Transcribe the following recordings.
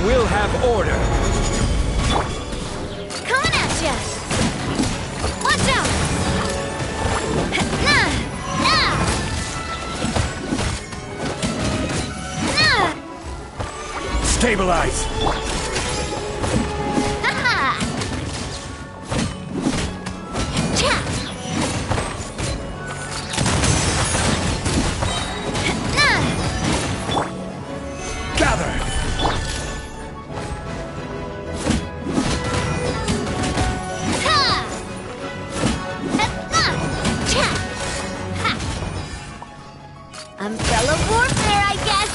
will have order. Coming at ya! Watch out! Nah! Nah! Nah! Stabilize! Umbrella warfare, I guess!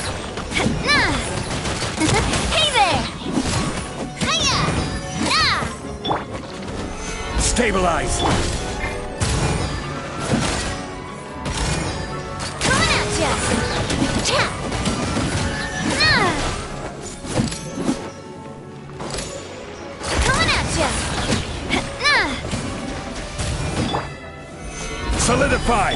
Hey there! Hiya! Stabilize! Coming at ya! Coming at ya! Solidify!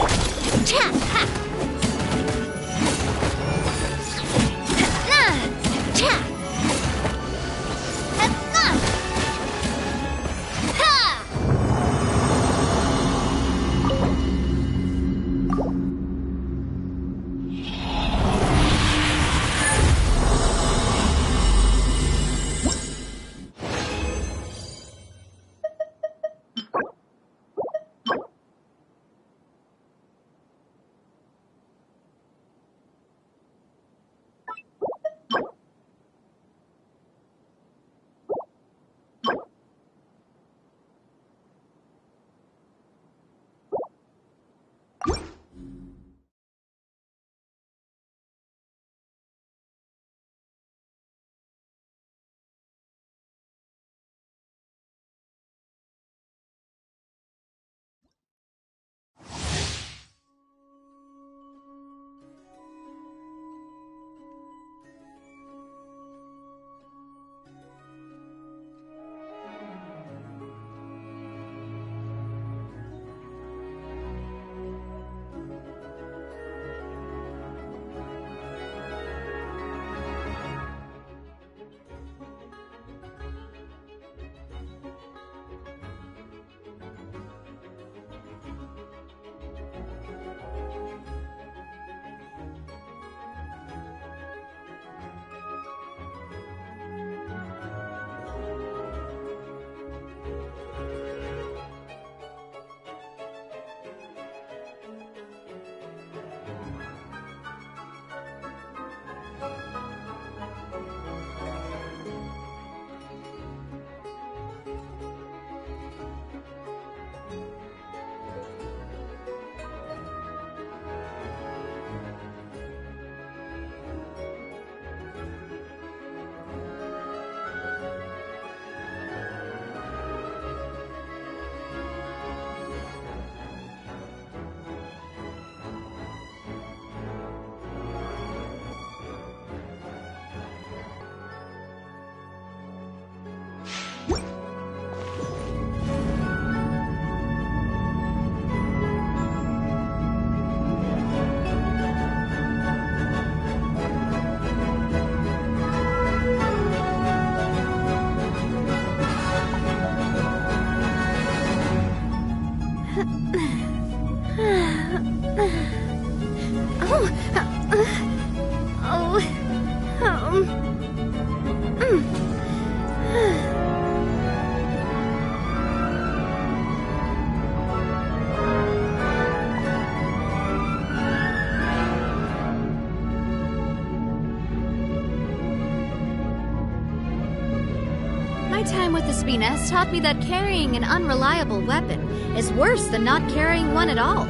My time with the Spiness taught me that carrying an unreliable weapon is worse than not carrying one at all.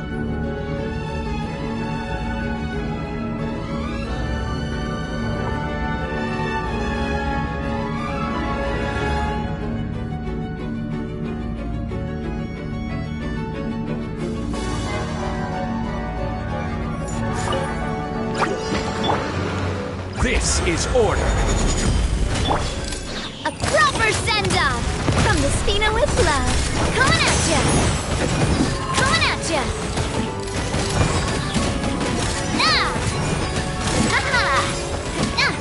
This is order. A proper send-off from the Spina with love. Coming at ya! Coming at ya! Ah! Ha-ha! Ah!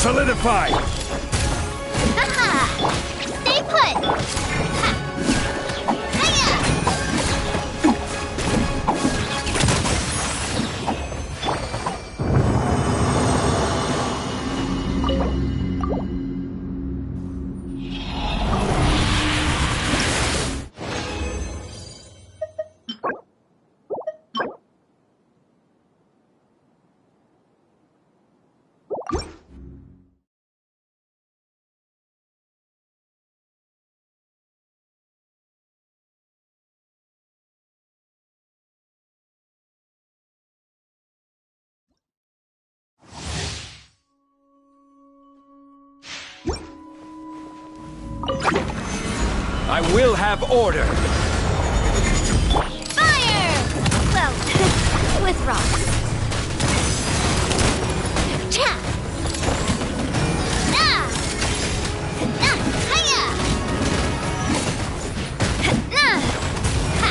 Solidify! Haha! Stay put! Ha! Hiya! I will have order! Fire! Well, with rocks. Cha! Na! Na! Hiya! Na! Ha!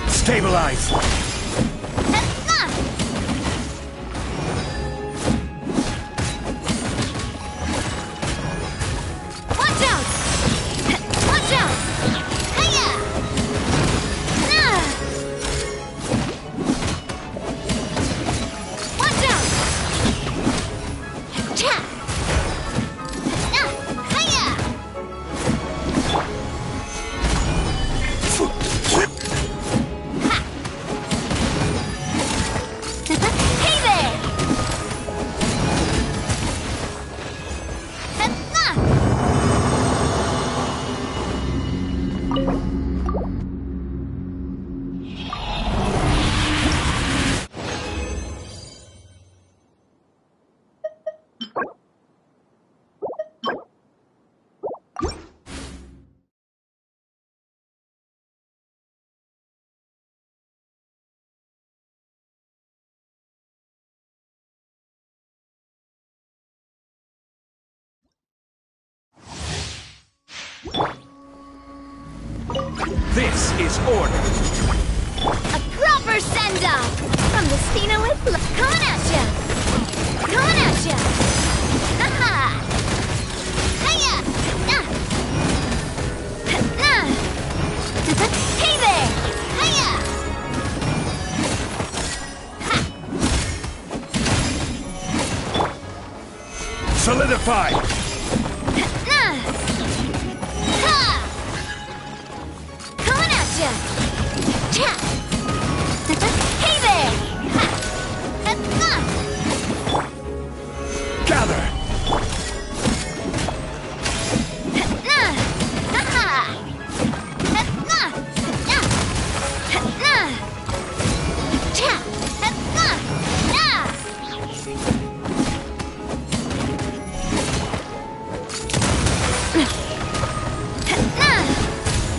Stabilize! Na! Watch out! Watch out! Hiya! Na! Watch out! Cha! Na! Hiya! Ha! Hey there! Na! This is order! A proper send-off! From the Spina with love. Coming at ya! Coming at ya! Haha! Hiya! Na! Na! Hey there! Hiya! Solidify! Na! Ha! Coming at ya! Cha! Hey there! Ha! Na! Gather! Na! Ha-ha! Na! Na! Na! Cha! Na! Na! Na!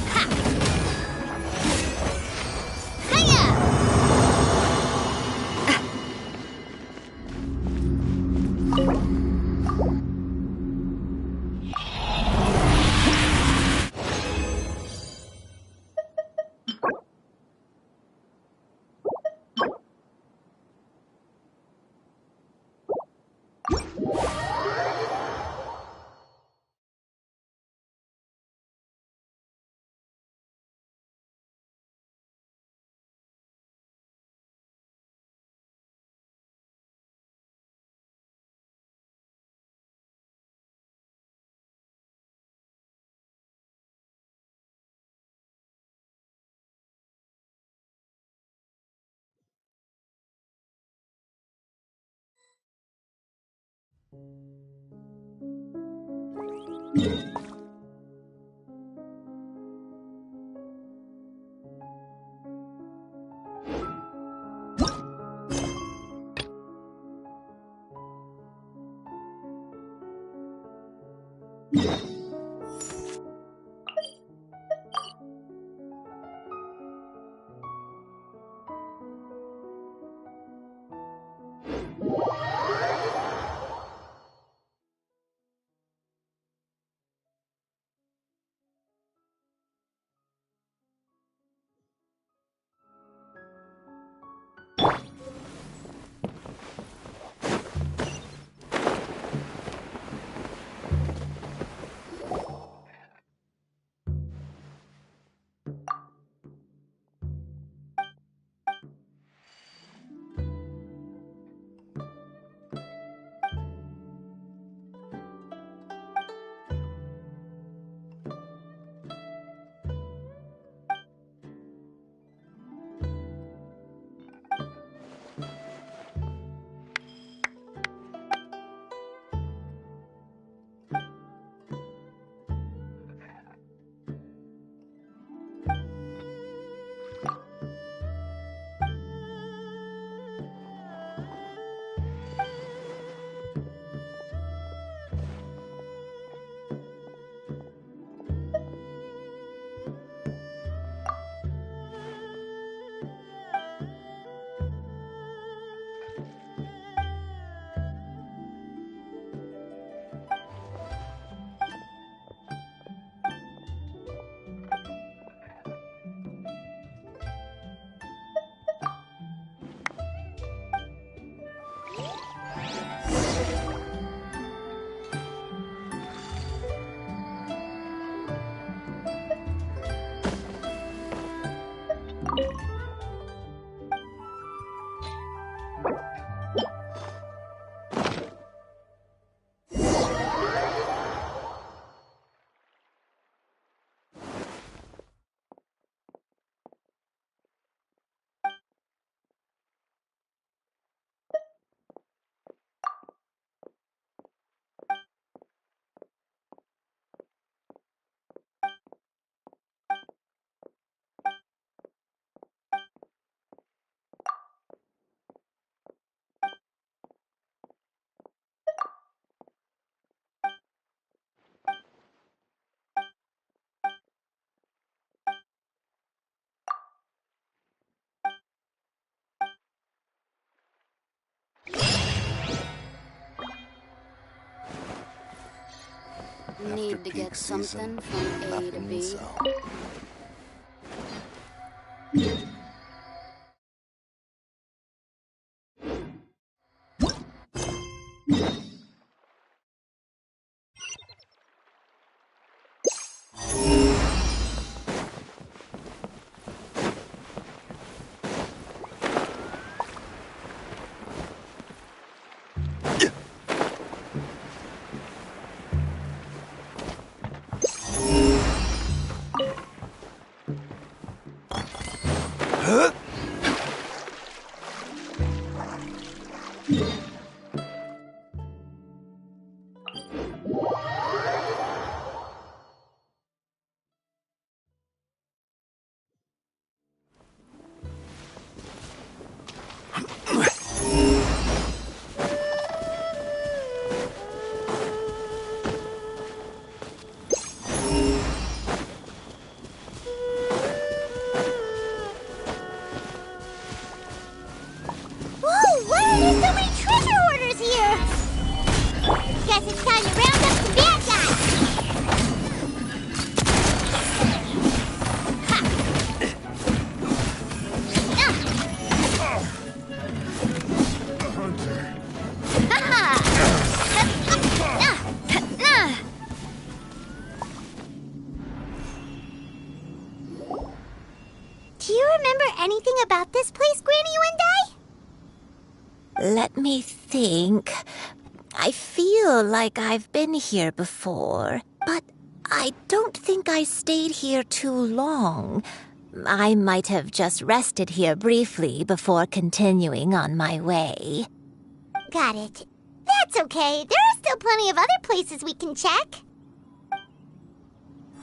Ha! Hiya! Need to get something from A to B. Do you remember anything about this place, Granny Wendy? Let me think. I feel like I've been here before, but I don't think I stayed here too long. I might have just rested here briefly before continuing on my way. Got it. That's okay. There are still plenty of other places we can check.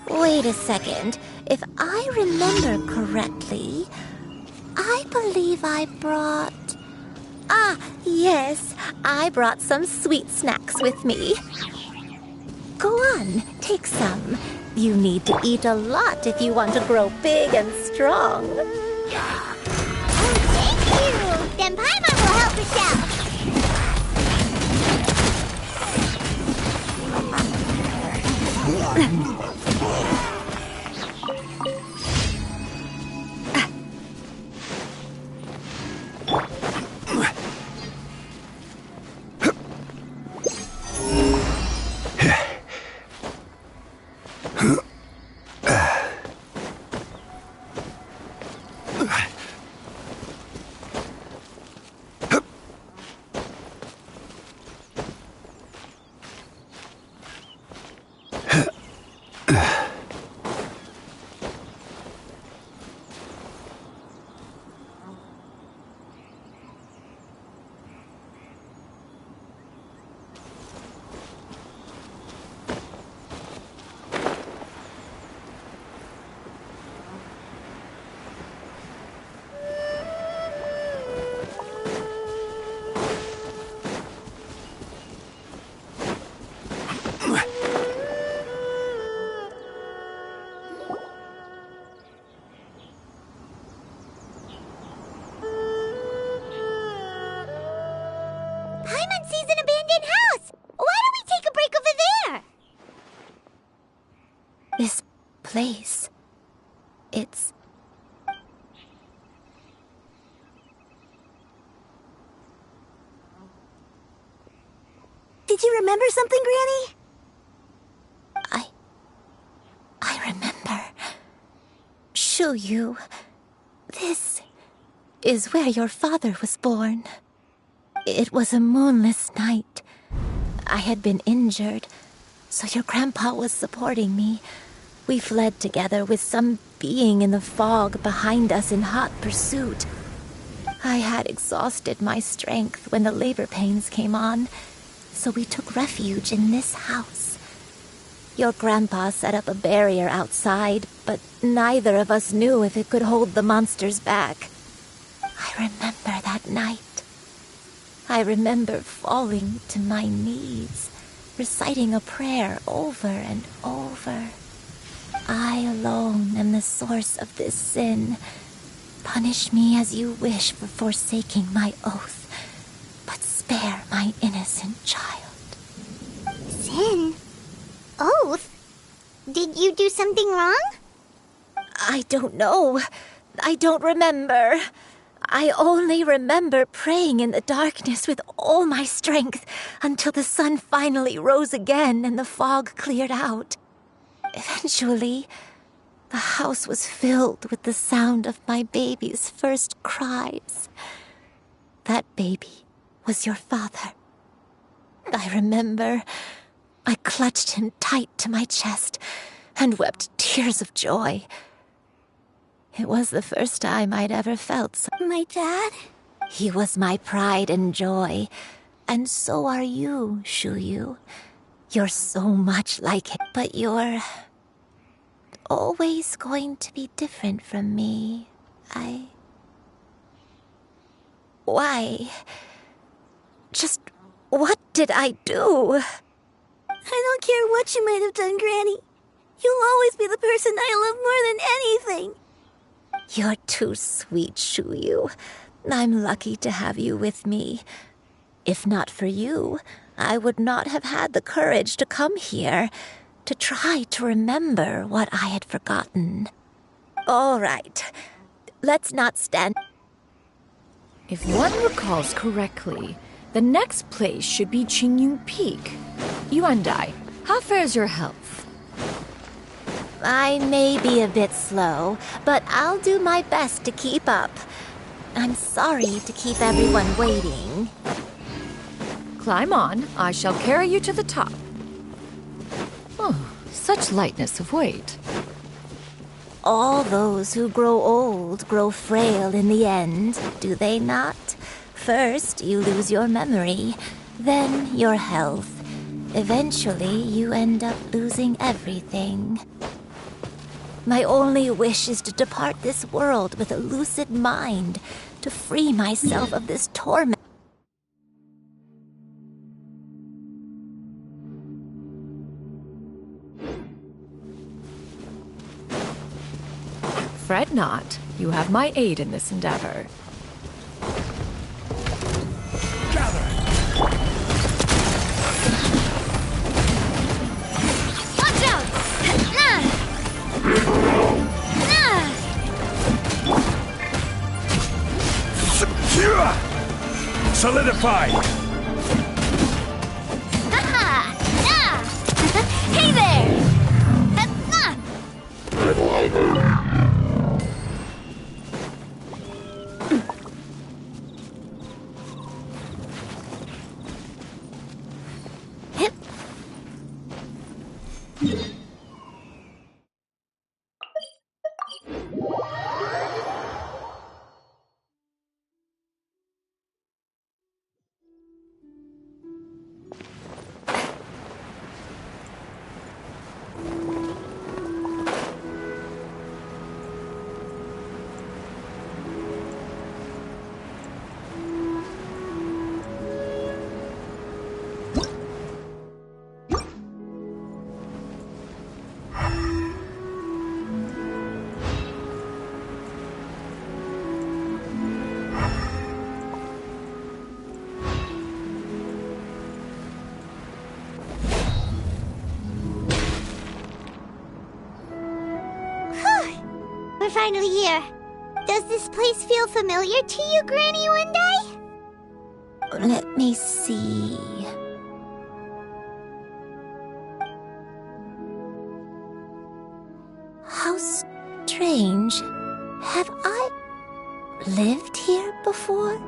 Wait a second. If I remember correctly, I believe I brought... Ah, yes. I brought some sweet snacks with me. Go on, take some. You need to eat a lot if you want to grow big and strong. Oh, thank you! Then Paimon will help herself. Paimon sees an abandoned house! Why don't we take a break over there? This place... it's... Did you remember something, Granny? I remember. Shuyu, this is where your father was born. It was a moonless night. I had been injured, so your grandpa was supporting me. We fled together with some being in the fog behind us in hot pursuit. I had exhausted my strength when the labor pains came on, so we took refuge in this house. Your grandpa set up a barrier outside, but neither of us knew if it could hold the monsters back. I remember that night. I remember falling to my knees, reciting a prayer over and over. I alone am the source of this sin. Punish me as you wish for forsaking my oath, but spare my innocent child. Sin? Oh, something wrong? I don't know. I don't remember. I only remember praying in the darkness with all my strength until the sun finally rose again and the fog cleared out. Eventually, the house was filled with the sound of my baby's first cries. That baby was your father. I remember I clutched him tight to my chest and wept tears of joy. It was the first time I'd ever felt so. My dad? He was my pride and joy, and so are you, Shuyu. You're so much like him, but you're always going to be different from me. Why? Just what did I do? I don't care what you might have done, Granny. You'll always be the person I love more than anything. You're too sweet, Shuyu. I'm lucky to have you with me. If not for you, I would not have had the courage to come here, to try to remember what I had forgotten. All right, let's not stand. If one recalls correctly, the next place should be Qingyun Peak. Yuandai, how fares your health? I may be a bit slow, but I'll do my best to keep up. I'm sorry to keep everyone waiting. Climb on, I shall carry you to the top. Oh, such lightness of weight. All those who grow old grow frail in the end, do they not? First, you lose your memory, then your health. Eventually, you end up losing everything. My only wish is to depart this world with a lucid mind, to free myself of this torment. Fret not, you have my aid in this endeavor. Gather! Watch out! Secure! Solidified! Hey there! We're finally here. Does this place feel familiar to you, Granny Wendy? Let me see. How strange. Have I lived here before?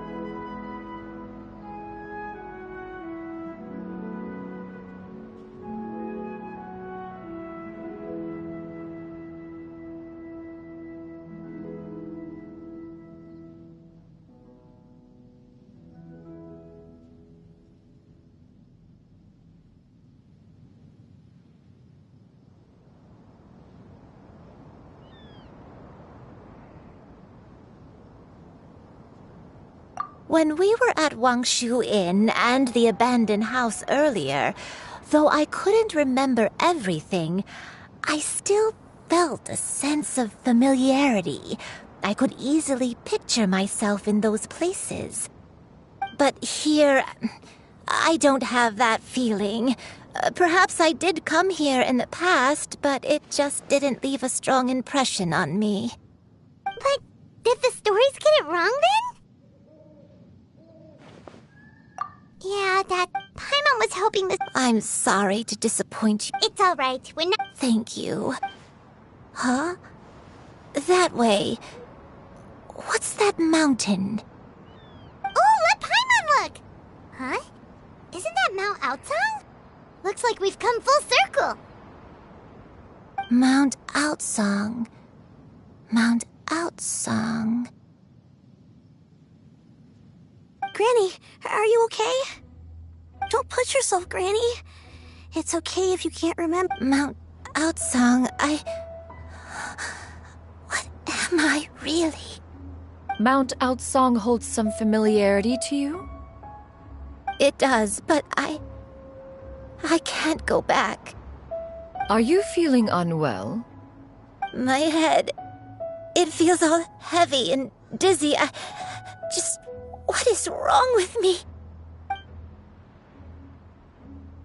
When we were at Wangshu Inn and the abandoned house earlier, though I couldn't remember everything, I still felt a sense of familiarity. I could easily picture myself in those places. But here, I don't have that feeling. Perhaps I did come here in the past, but it just didn't leave a strong impression on me. But did the stories get it wrong then? Yeah, that Paimon was hoping this. I'm sorry to disappoint you. It's alright, we're not. Thank you. Huh? That way. What's that mountain? Oh, let Paimon look! Huh? Isn't that Mount Outsong? Looks like we've come full circle. Mount Outsong. Mount Outsong. Granny, are you okay? Don't push yourself, Granny. It's okay if you can't remember. Mount Outsong, What am I really? Mount Outsong holds some familiarity to you? It does, but I can't go back. Are you feeling unwell? My head, it feels all heavy and dizzy. What is wrong with me?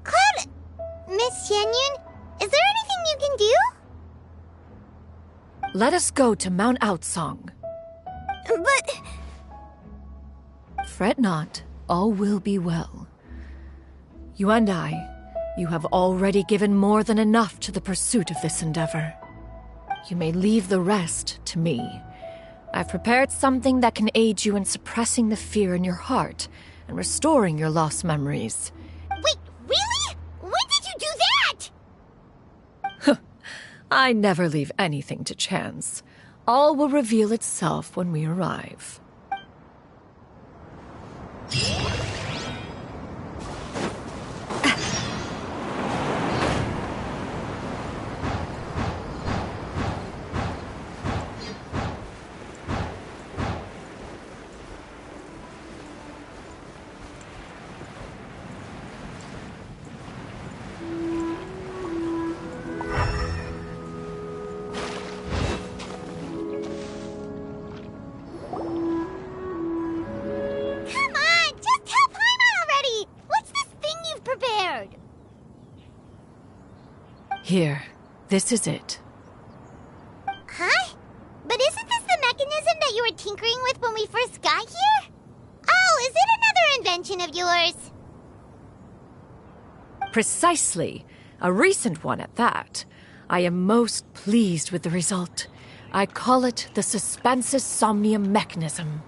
Cloud... Miss Xianyun, is there anything you can do? Let us go to Mount Outsong. But... Fret not, all will be well. You and you have already given more than enough to the pursuit of this endeavor. You may leave the rest to me. I've prepared something that can aid you in suppressing the fear in your heart and restoring your lost memories. Wait, really? When did you do that? I never leave anything to chance. All will reveal itself when we arrive. Here, this is it. Huh? But isn't this the mechanism that you were tinkering with when we first got here? Oh, is it another invention of yours? Precisely. A recent one at that. I am most pleased with the result. I call it the Suspensus Somnium mechanism.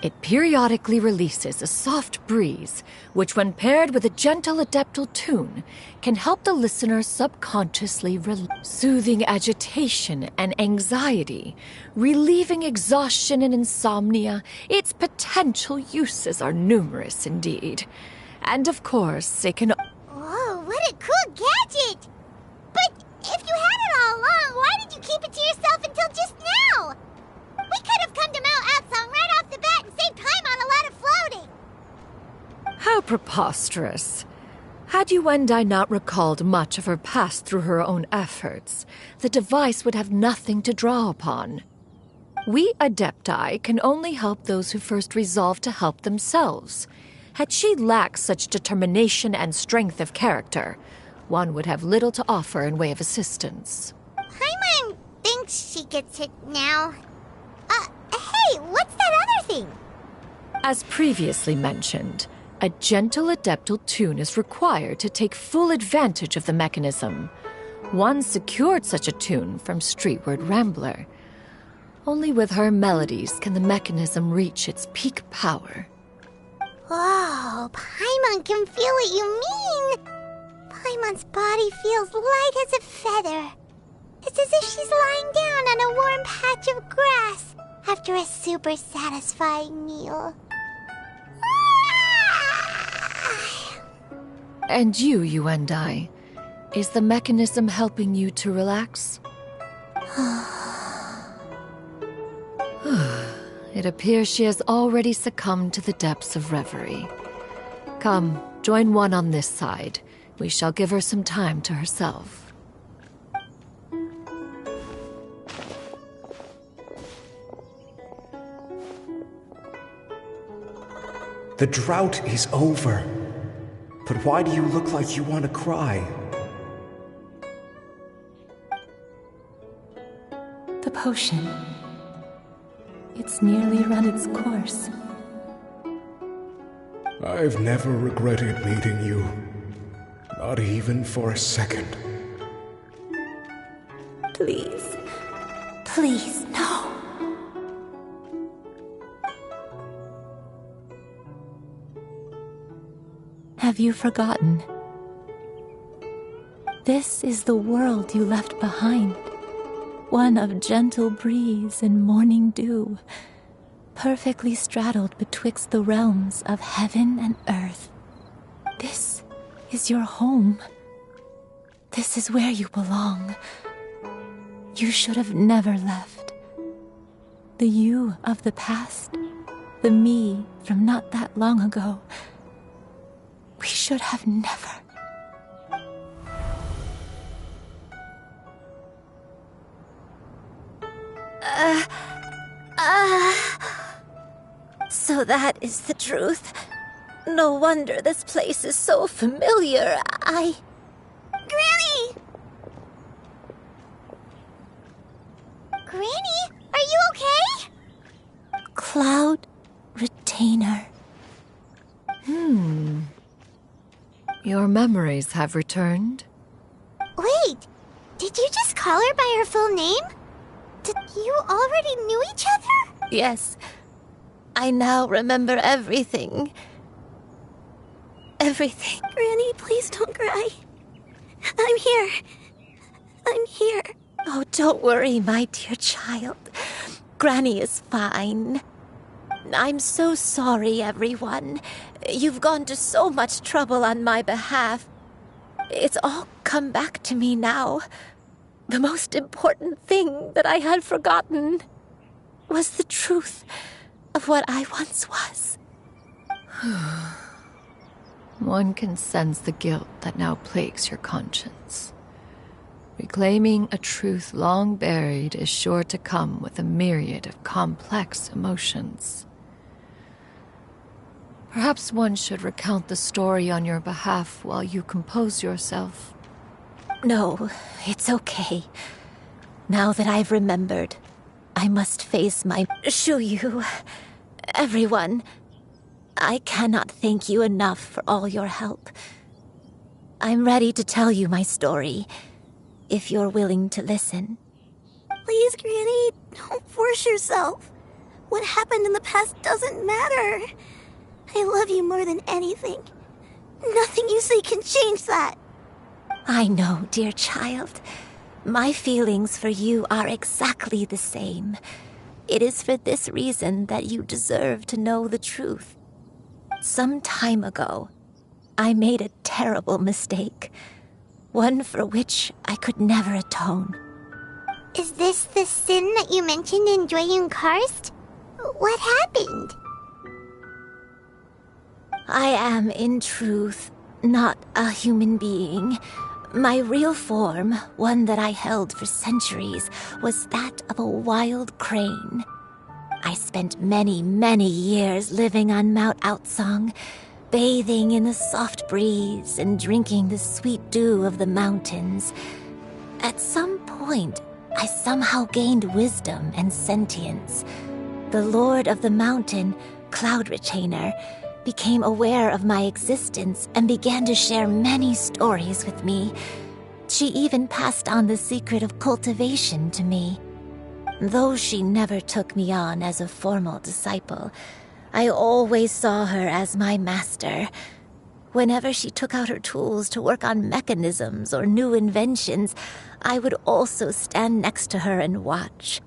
It periodically releases a soft breeze, which when paired with a gentle adeptal tune, can help the listener subconsciously soothing agitation and anxiety, relieving exhaustion and insomnia. Its potential uses are numerous indeed. And of course, it can... Whoa, what a cool gadget! But if you had it all along, why did you keep it to yourself until just now? We could have come to Mount Outsong right off the bat and saved time on a lot of floating. How preposterous. Had Yuendai not recalled much of her past through her own efforts, the device would have nothing to draw upon. We Adepti can only help those who first resolve to help themselves. Had she lacked such determination and strength of character, one would have little to offer in way of assistance. Paimon thinks she gets it now. Hey, what's that other thing? As previously mentioned, a gentle adeptal tune is required to take full advantage of the mechanism. One secured such a tune from Streetward Rambler. Only with her melodies can the mechanism reach its peak power. Whoa, Paimon can feel what you mean. Paimon's body feels light as a feather. It's as if she's lying down on a warm patch of grass after a super satisfying meal. And you and I, is the mechanism helping you to relax? It appears she has already succumbed to the depths of reverie. Come, join one on this side. We shall give her some time to herself. The drought is over. But why do you look like you want to cry? The potion. It's nearly run its course. I've never regretted meeting you. Not even for a second. Please. Please, no. Have you forgotten? This is the world you left behind. One of gentle breeze and morning dew, perfectly straddled betwixt the realms of heaven and earth. This is your home. This is where you belong. You should have never left. The you of the past, the me from not that long ago. We should have never. So that is the truth. No wonder this place is so familiar. Granny! Granny, are you okay? Cloud Retainer. Your memories have returned? Wait, did you just call her by her full name? Did you already knew each other? Yes. I now remember everything. Everything. Granny, please don't cry. I'm here. I'm here. Oh, don't worry, my dear child. Granny is fine. I'm so sorry, everyone. You've gone to so much trouble on my behalf. It's all come back to me now. The most important thing that I had forgotten was the truth of what I once was. One can sense the guilt that now plagues your conscience. Reclaiming a truth long buried is sure to come with a myriad of complex emotions. Perhaps one should recount the story on your behalf while you compose yourself. No, it's okay. Now that I've remembered, I must face my... Shuyu, everyone, I cannot thank you enough for all your help. I'm ready to tell you my story, if you're willing to listen. Please, Granny, don't force yourself. What happened in the past doesn't matter. I love you more than anything. Nothing you say can change that. I know, dear child. My feelings for you are exactly the same. It is for this reason that you deserve to know the truth. Some time ago, I made a terrible mistake. One for which I could never atone. Is this the sin that you mentioned in Dwayne Karst? What happened? I am, in truth, not a human being. My real form, one that I held for centuries, was that of a wild crane. I spent many, many years living on Mount Outsong, bathing in the soft breeze and drinking the sweet dew of the mountains. At some point, I somehow gained wisdom and sentience. The Lord of the Mountain, Cloud Retainer, became aware of my existence and began to share many stories with me. She even passed on the secret of cultivation to me. Though she never took me on as a formal disciple, I always saw her as my master. Whenever she took out her tools to work on mechanisms or new inventions, I would also stand next to her and watch.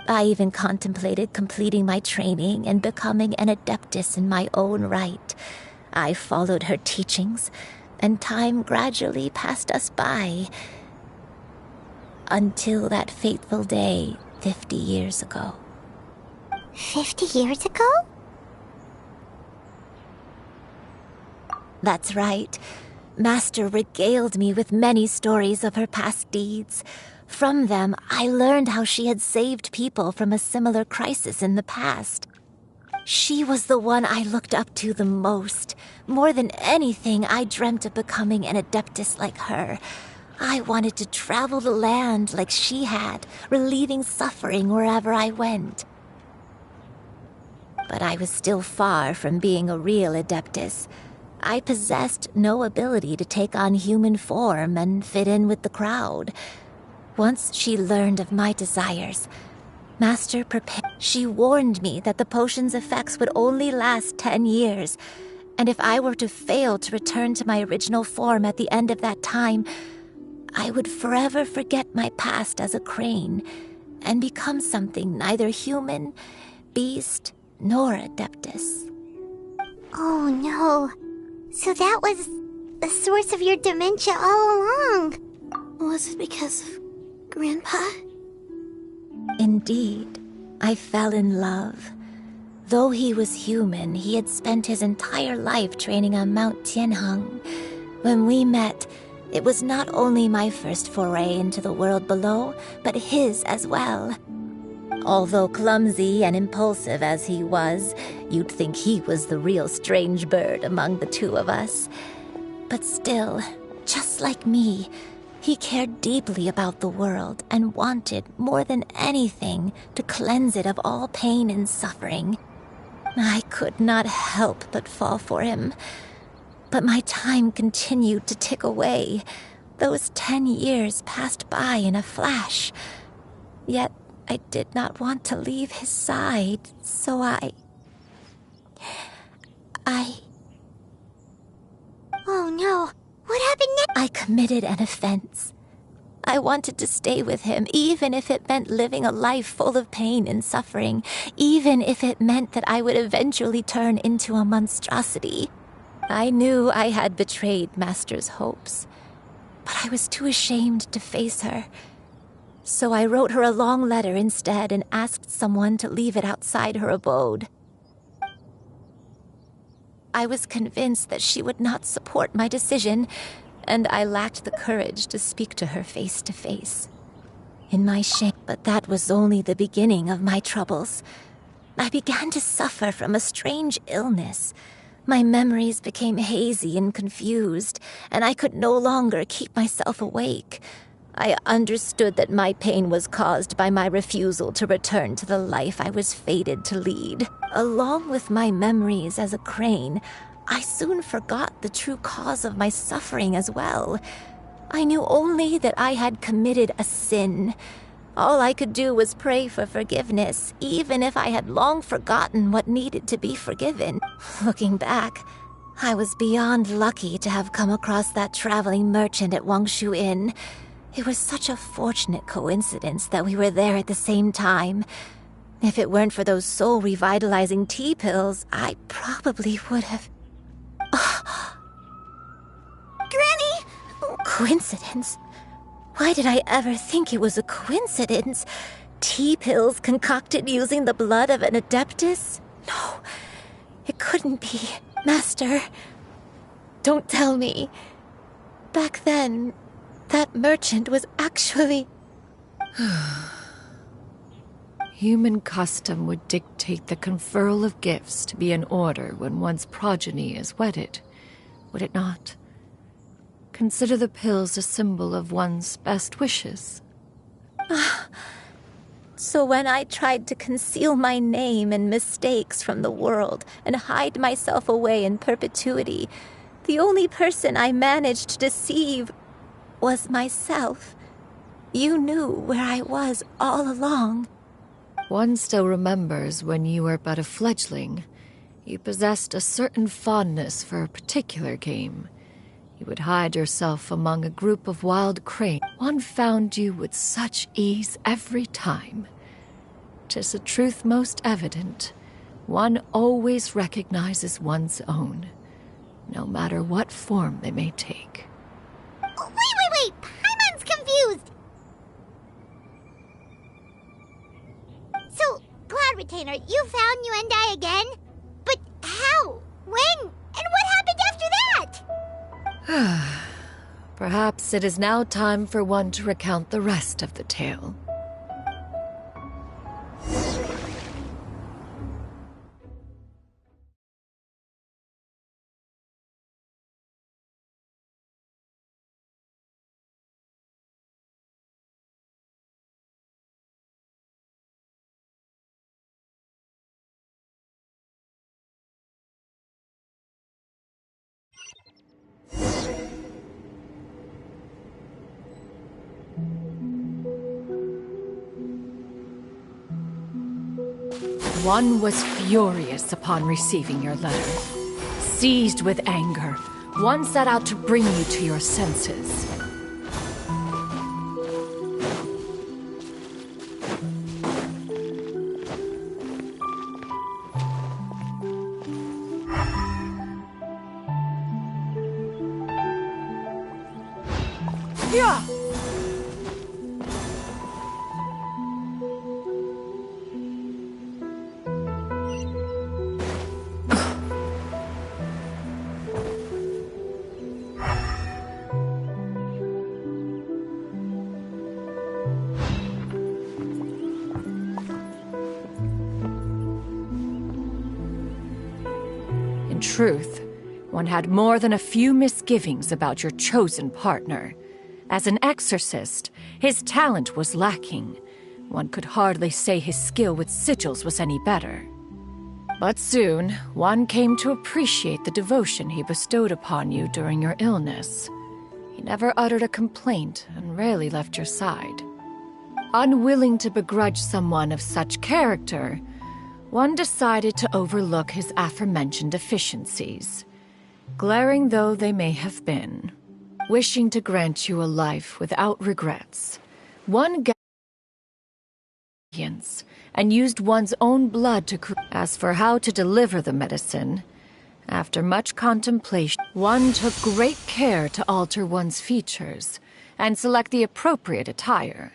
I even contemplated completing my training and becoming an adeptus in my own right. I followed her teachings, and time gradually passed us by. Until that fateful day 50 years ago. 50 years ago? That's right. Master regaled me with many stories of her past deeds. From them, I learned how she had saved people from a similar crisis in the past. She was the one I looked up to the most. More than anything, I dreamt of becoming an adeptus like her. I wanted to travel the land like she had, relieving suffering wherever I went. But I was still far from being a real adeptus. I possessed no ability to take on human form and fit in with the crowd. Once she learned of my desires, Master she warned me that the potion's effects would only last 10 years, and if I were to fail to return to my original form at the end of that time, I would forever forget my past as a crane and become something neither human, beast, nor adeptus. Oh no. So that was the source of your dementia all along. Was it because of Grandpa? Indeed, I fell in love. Though he was human, he had spent his entire life training on Mount Tianheng. When we met, it was not only my first foray into the world below, but his as well. Although clumsy and impulsive as he was, you'd think he was the real strange bird among the two of us. But still, just like me, he cared deeply about the world and wanted, more than anything, to cleanse it of all pain and suffering. I could not help but fall for him. But my time continued to tick away. Those 10 years passed by in a flash. Yet I did not want to leave his side, so I... Oh no. What happened next? I committed an offense. I wanted to stay with him, even if it meant living a life full of pain and suffering, even if it meant that I would eventually turn into a monstrosity. I knew I had betrayed Master's hopes, but I was too ashamed to face her. So I wrote her a long letter instead and asked someone to leave it outside her abode. I was convinced that she would not support my decision, and I lacked the courage to speak to her face to face. In my shame, but that was only the beginning of my troubles. I began to suffer from a strange illness. My memories became hazy and confused, and I could no longer keep myself awake. I understood that my pain was caused by my refusal to return to the life I was fated to lead. Along with my memories as a crane, I soon forgot the true cause of my suffering as well. I knew only that I had committed a sin. All I could do was pray for forgiveness, even if I had long forgotten what needed to be forgiven. Looking back, I was beyond lucky to have come across that traveling merchant at Wangshu Inn. It was such a fortunate coincidence that we were there at the same time. If it weren't for those soul-revitalizing tea pills, I probably would have... Granny! Coincidence? Why did I ever think it was a coincidence? Tea pills concocted using the blood of an adeptus? No, it couldn't be. Master, don't tell me. Back then, that merchant was actually... Human custom would dictate the conferral of gifts to be in order when one's progeny is wedded, would it not? Consider the pills a symbol of one's best wishes. So when I tried to conceal my name and mistakes from the world and hide myself away in perpetuity, the only person I managed to deceive was myself. You knew where I was all along. One still remembers when you were but a fledgling. You possessed a certain fondness for a particular game. You would hide yourself among a group of wild cranes. One found you with such ease every time. 'Tis a truth most evident. One always recognizes one's own, no matter what form they may take. Wait! Paimon's confused! So, Cloud Retainer, you found Yuendai again? But how? When? And what happened after that? Perhaps it is now time for one to recount the rest of the tale. One was furious upon receiving your letter. Seized with anger, one set out to bring you to your senses. Yeah! In truth, one had more than a few misgivings about your chosen partner. As an exorcist, his talent was lacking. One could hardly say his skill with sigils was any better. But soon, one came to appreciate the devotion he bestowed upon you during your illness. He never uttered a complaint and rarely left your side. Unwilling to begrudge someone of such character, one decided to overlook his aforementioned deficiencies, glaring though they may have been. Wishing to grant you a life without regrets, one and used one's own blood to As for how to deliver the medicine, after much contemplation, one took great care to alter one's features and select the appropriate attire.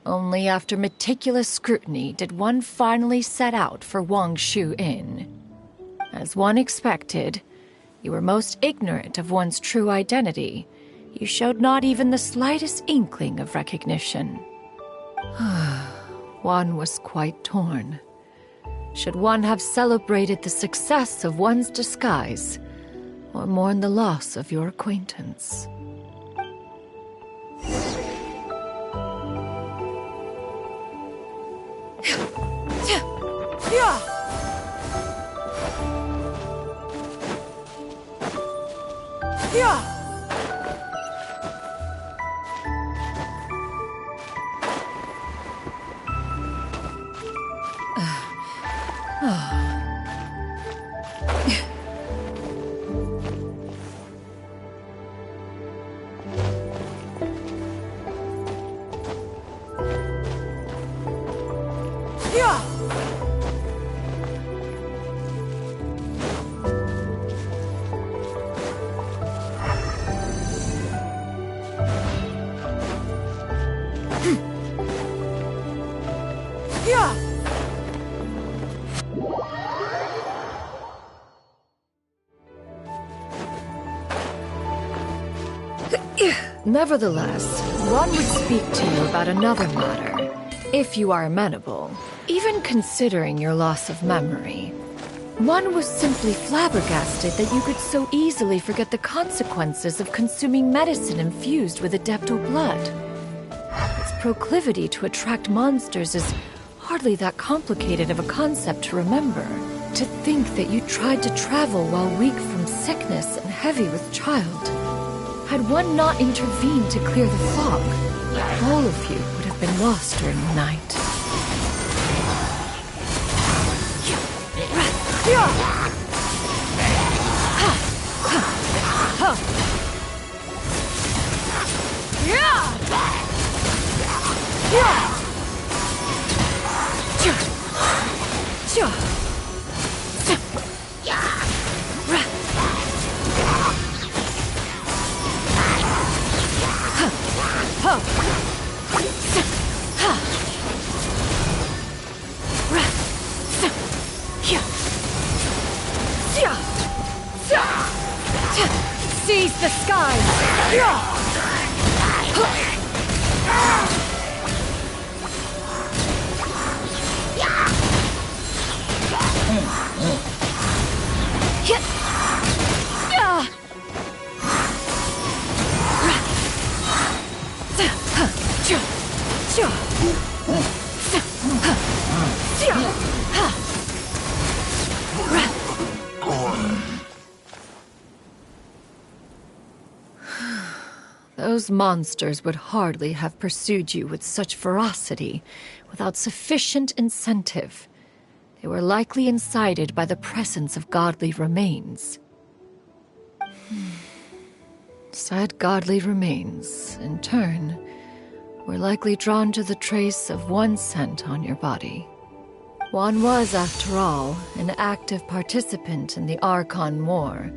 Only after meticulous scrutiny did one finally set out for Wangshu Inn. As one expected, you were most ignorant of one's true identity. You showed not even the slightest inkling of recognition. One was quite torn. Should one have celebrated the success of one's disguise, or mourned the loss of your acquaintance? Nevertheless, one would speak to you about another matter, if you are amenable. Even considering your loss of memory, one was simply flabbergasted that you could so easily forget the consequences of consuming medicine infused with Adeptal blood. Its proclivity to attract monsters is hardly that complicated of a concept to remember. To think that you tried to travel while weak from sickness and heavy with child. Had one not intervened to clear the fog, all of you would have been lost during the night. Seize the skies! Those monsters would hardly have pursued you with such ferocity without sufficient incentive. They were likely incited by the presence of godly remains. Said godly remains, in turn, were likely drawn to the trace of one scent on your body. One was, after all, an active participant in the Archon War.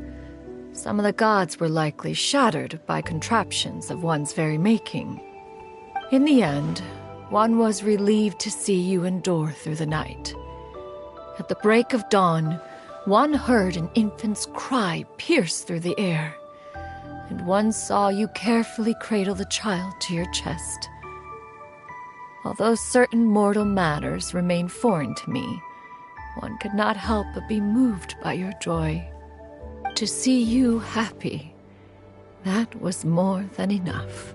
Some of the gods were likely shattered by contraptions of one's very making. In the end, one was relieved to see you endure through the night. At the break of dawn, one heard an infant's cry pierce through the air, and one saw you carefully cradle the child to your chest. Although certain mortal matters remain foreign to me, one could not help but be moved by your joy. To see you happy, that was more than enough.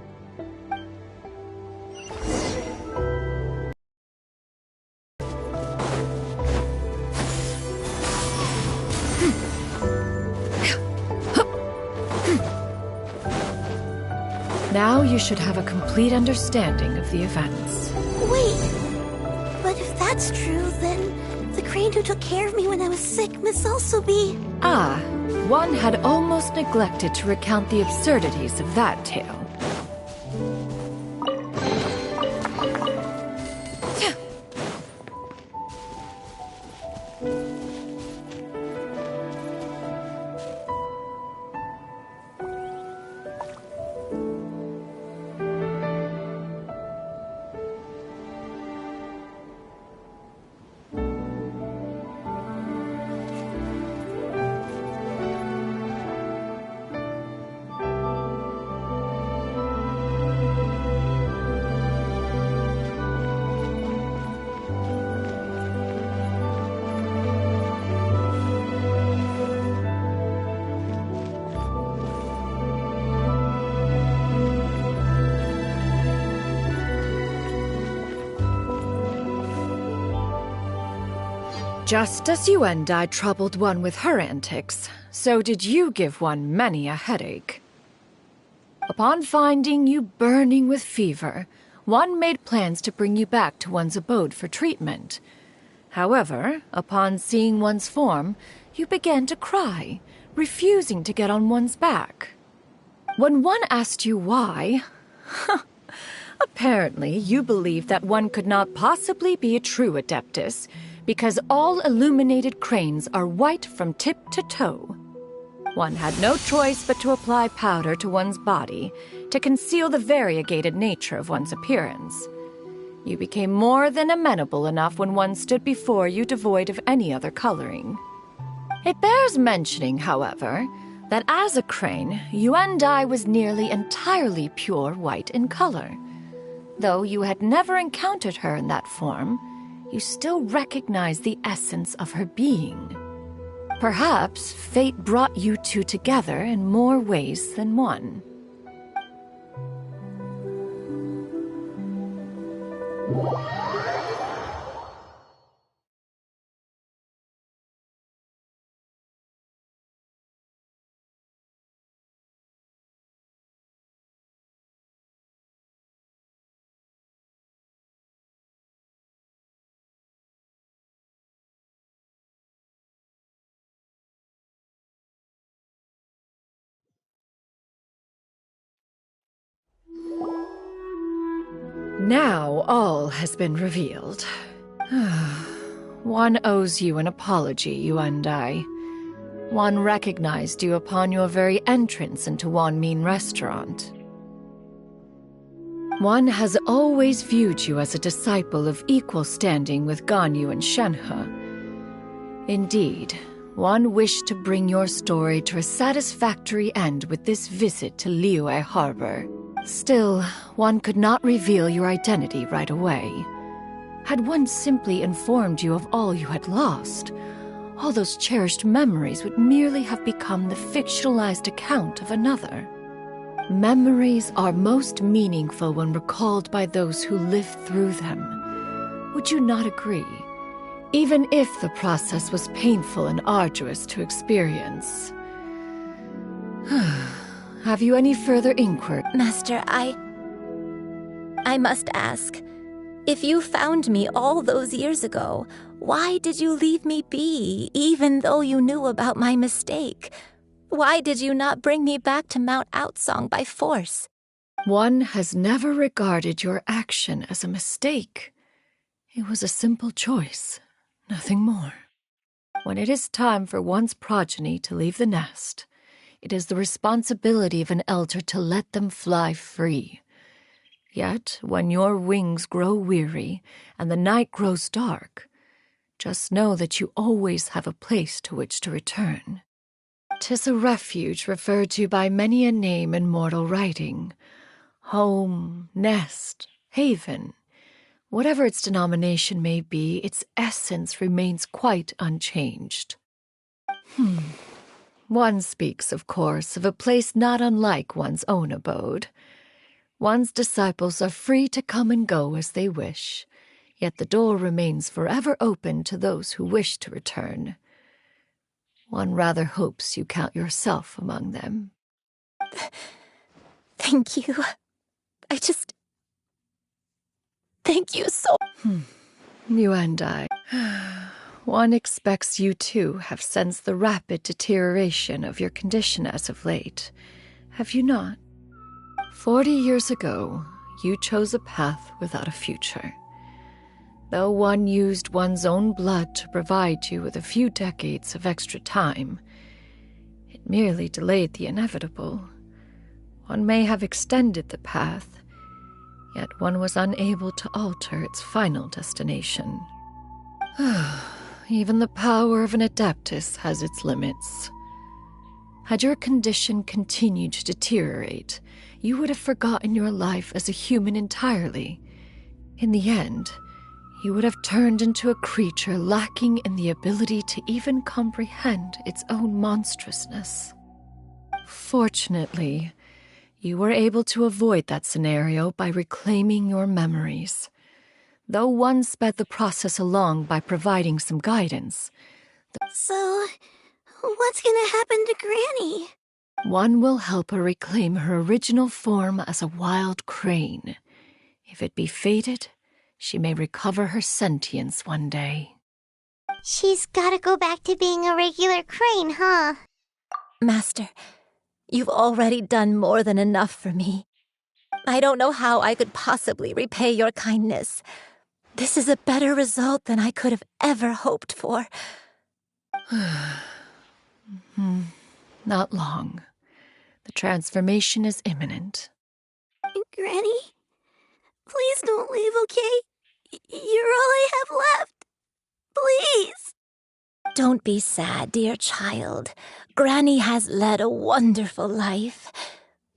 Now you should have a complete understanding of the events. Wait! But if that's true, then the crane who took care of me when I was sick must also be... Ah, one had almost neglected to recount the absurdities of that tale. Just as you and I troubled one with her antics, so did you give one many a headache. Upon finding you burning with fever, one made plans to bring you back to one's abode for treatment. However, upon seeing one's form, you began to cry, refusing to get on one's back. When one asked you why, apparently you believed that one could not possibly be a true Adeptus, because all illuminated cranes are white from tip to toe. One had no choice but to apply powder to one's body to conceal the variegated nature of one's appearance. You became more than amenable enough when one stood before you devoid of any other coloring. It bears mentioning, however, that as a crane, Yuendai was nearly entirely pure white in color. Though you had never encountered her in that form, you still recognized the essence of her being. Perhaps fate brought you two together in more ways than one. Now all has been revealed. One owes you an apology, Yuendai. One recognized you upon your very entrance into Wanmin restaurant. One has always viewed you as a disciple of equal standing with Ganyu and Shenhe. Indeed, one wished to bring your story to a satisfactory end with this visit to Liyue Harbor. Still, one could not reveal your identity right away. Had one simply informed you of all you had lost, all those cherished memories would merely have become the fictionalized account of another. Memories are most meaningful when recalled by those who lived through them. Would you not agree? Even if the process was painful and arduous to experience. Have you any further inquiry? Master, I must ask. If you found me all those years ago, Why did you leave me be, even though you knew about my mistake? Why did you not bring me back to Mount Outsong by force? One has never regarded your action as a mistake. It was a simple choice, nothing more. When it is time for one's progeny to leave the nest, it is the responsibility of an elder to let them fly free. Yet, when your wings grow weary and the night grows dark, just know that you always have a place to which to return. 'Tis a refuge referred to by many a name in mortal writing. Home, nest, haven. Whatever its denomination may be, its essence remains quite unchanged. One speaks, of course, of a place not unlike one's own abode. One's disciples are free to come and go as they wish, yet the door remains forever open to those who wish to return. One rather hopes you count yourself among them. Thank you. Thank you so... You and I. One expects you, too, have sensed the rapid deterioration of your condition as of late. Have you not? 40 years ago, you chose a path without a future. Though one used one's own blood to provide you with a few decades of extra time, it merely delayed the inevitable. One may have extended the path, yet one was unable to alter its final destination. Even the power of an adeptus has its limits. Had your condition continued to deteriorate, you would have forgotten your life as a human entirely. In the end, you would have turned into a creature lacking in the ability to even comprehend its own monstrousness. Fortunately, you were able to avoid that scenario by reclaiming your memories. Though one sped the process along by providing some guidance. So, what's gonna happen to Granny? One will help her reclaim her original form as a wild crane. If it be fated, she may recover her sentience one day. She's gotta go back to being a regular crane, huh? Master, you've already done more than enough for me. I don't know how I could possibly repay your kindness. This is a better result than I could have ever hoped for. Not long. The transformation is imminent. Granny? Please don't leave, okay? You're all I have left. Please! Don't be sad, dear child. Granny has led a wonderful life.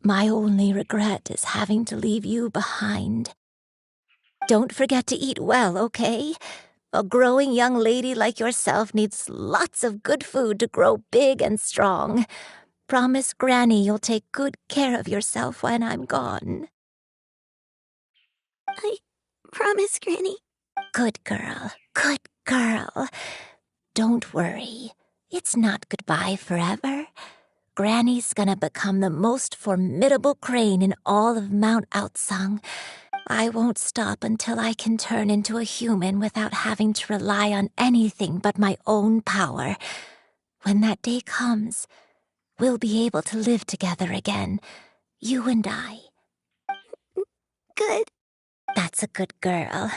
My only regret is having to leave you behind. Don't forget to eat well, okay? A growing young lady like yourself needs lots of good food to grow big and strong. Promise Granny you'll take good care of yourself when I'm gone. I promise, Granny. Good girl, good girl. Don't worry. It's not goodbye forever. Granny's gonna become the most formidable crane in all of Mount Outsong. I won't stop until I can turn into a human without having to rely on anything but my own power. When that day comes, we'll be able to live together again, you and I. Good. That's a good girl.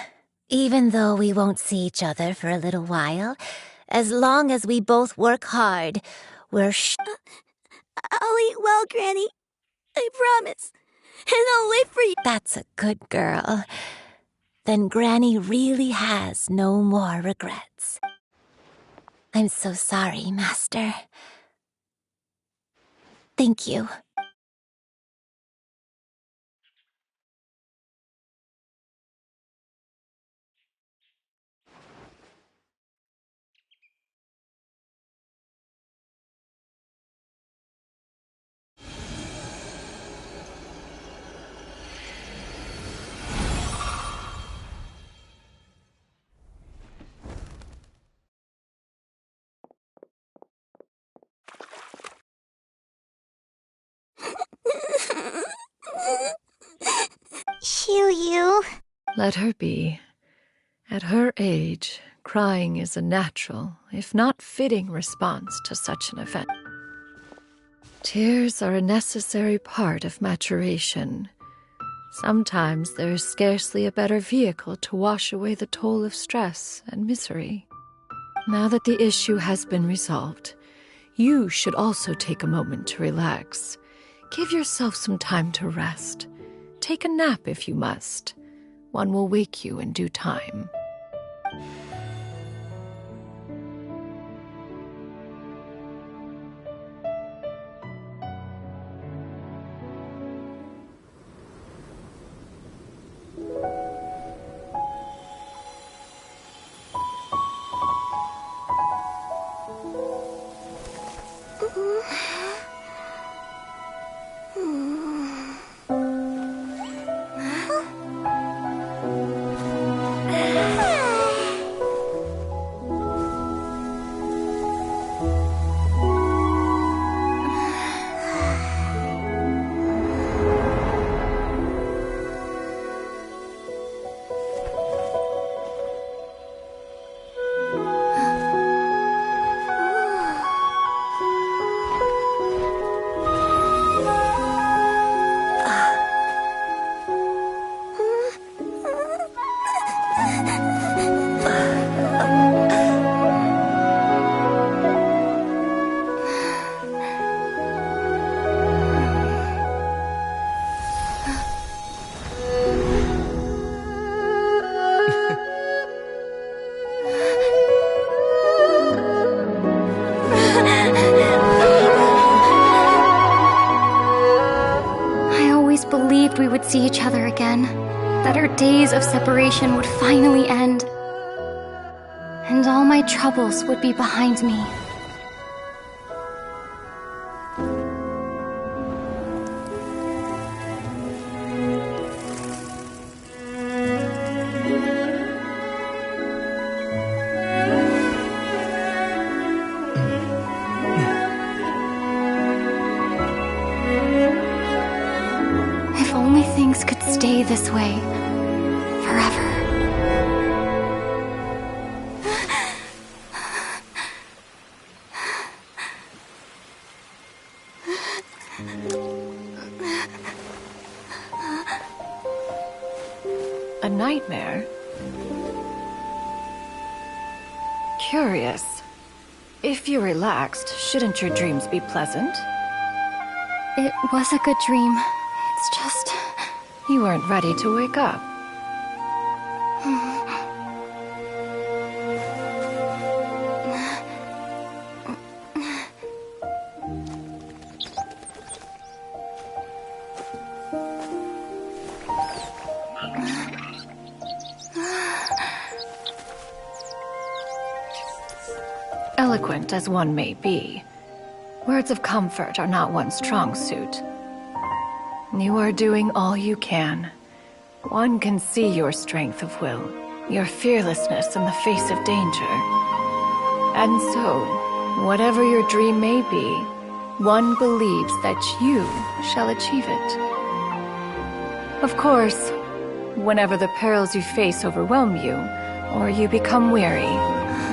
Even though we won't see each other for a little while, as long as we both work hard, we're I'll eat well, Granny. I promise. And I'll wait for you. That's a good girl. Then Granny really has no more regrets. I'm so sorry, Master. Thank you. Shiryu. Let her be. At her age, crying is a natural, if not fitting, response to such an event. Tears are a necessary part of maturation. Sometimes there is scarcely a better vehicle to wash away the toll of stress and misery. Now that the issue has been resolved, you should also take a moment to relax. Give yourself some time to rest. Take a nap if you must. One will wake you in due time. We would see each other again, that our days of separation would finally end, and all my troubles would be behind me. Things could stay this way forever. A nightmare? Curious. If you're relaxed, shouldn't your dreams be pleasant? It was a good dream. It's just... You weren't ready to wake up. Eloquent as one may be, words of comfort are not one's strong suit. You are doing all you can. One can see your strength of will, your fearlessness in the face of danger. And so, whatever your dream may be, one believes that you shall achieve it. Of course, whenever the perils you face overwhelm you, or you become weary,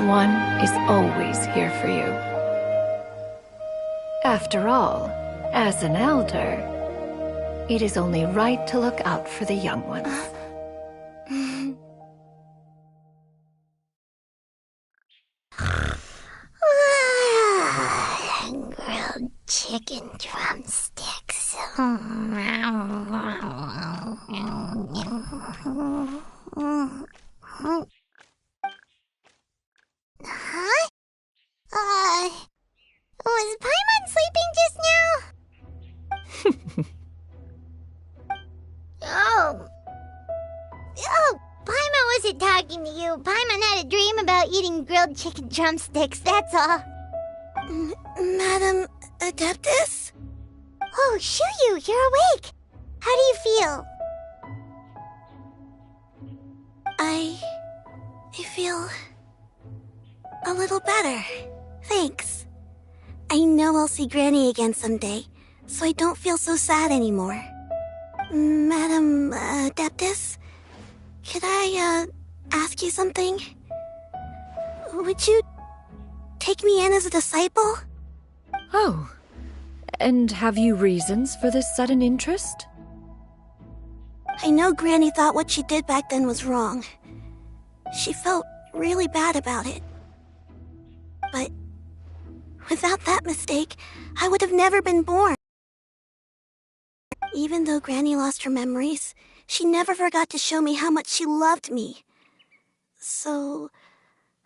one is always here for you. After all, as an elder, it is only right to look out for the young ones. Grilled chicken drumsticks. Huh? Was Paimon sleeping just now? Oh, Paimon wasn't talking to you. Paimon had a dream about eating grilled chicken drumsticks, that's all. Madam Adeptus? Oh, Shuyu, you're awake. How do you feel? I feel a little better. Thanks. I know I'll see Granny again someday, so I don't feel so sad anymore. Madam Adeptus, could I, ask you something? Would you take me in as a disciple? Oh, and have you reasons for this sudden interest? I know Granny thought what she did back then was wrong. She felt really bad about it. But without that mistake, I would have never been born. Even though Granny lost her memories, she never forgot to show me how much she loved me. So,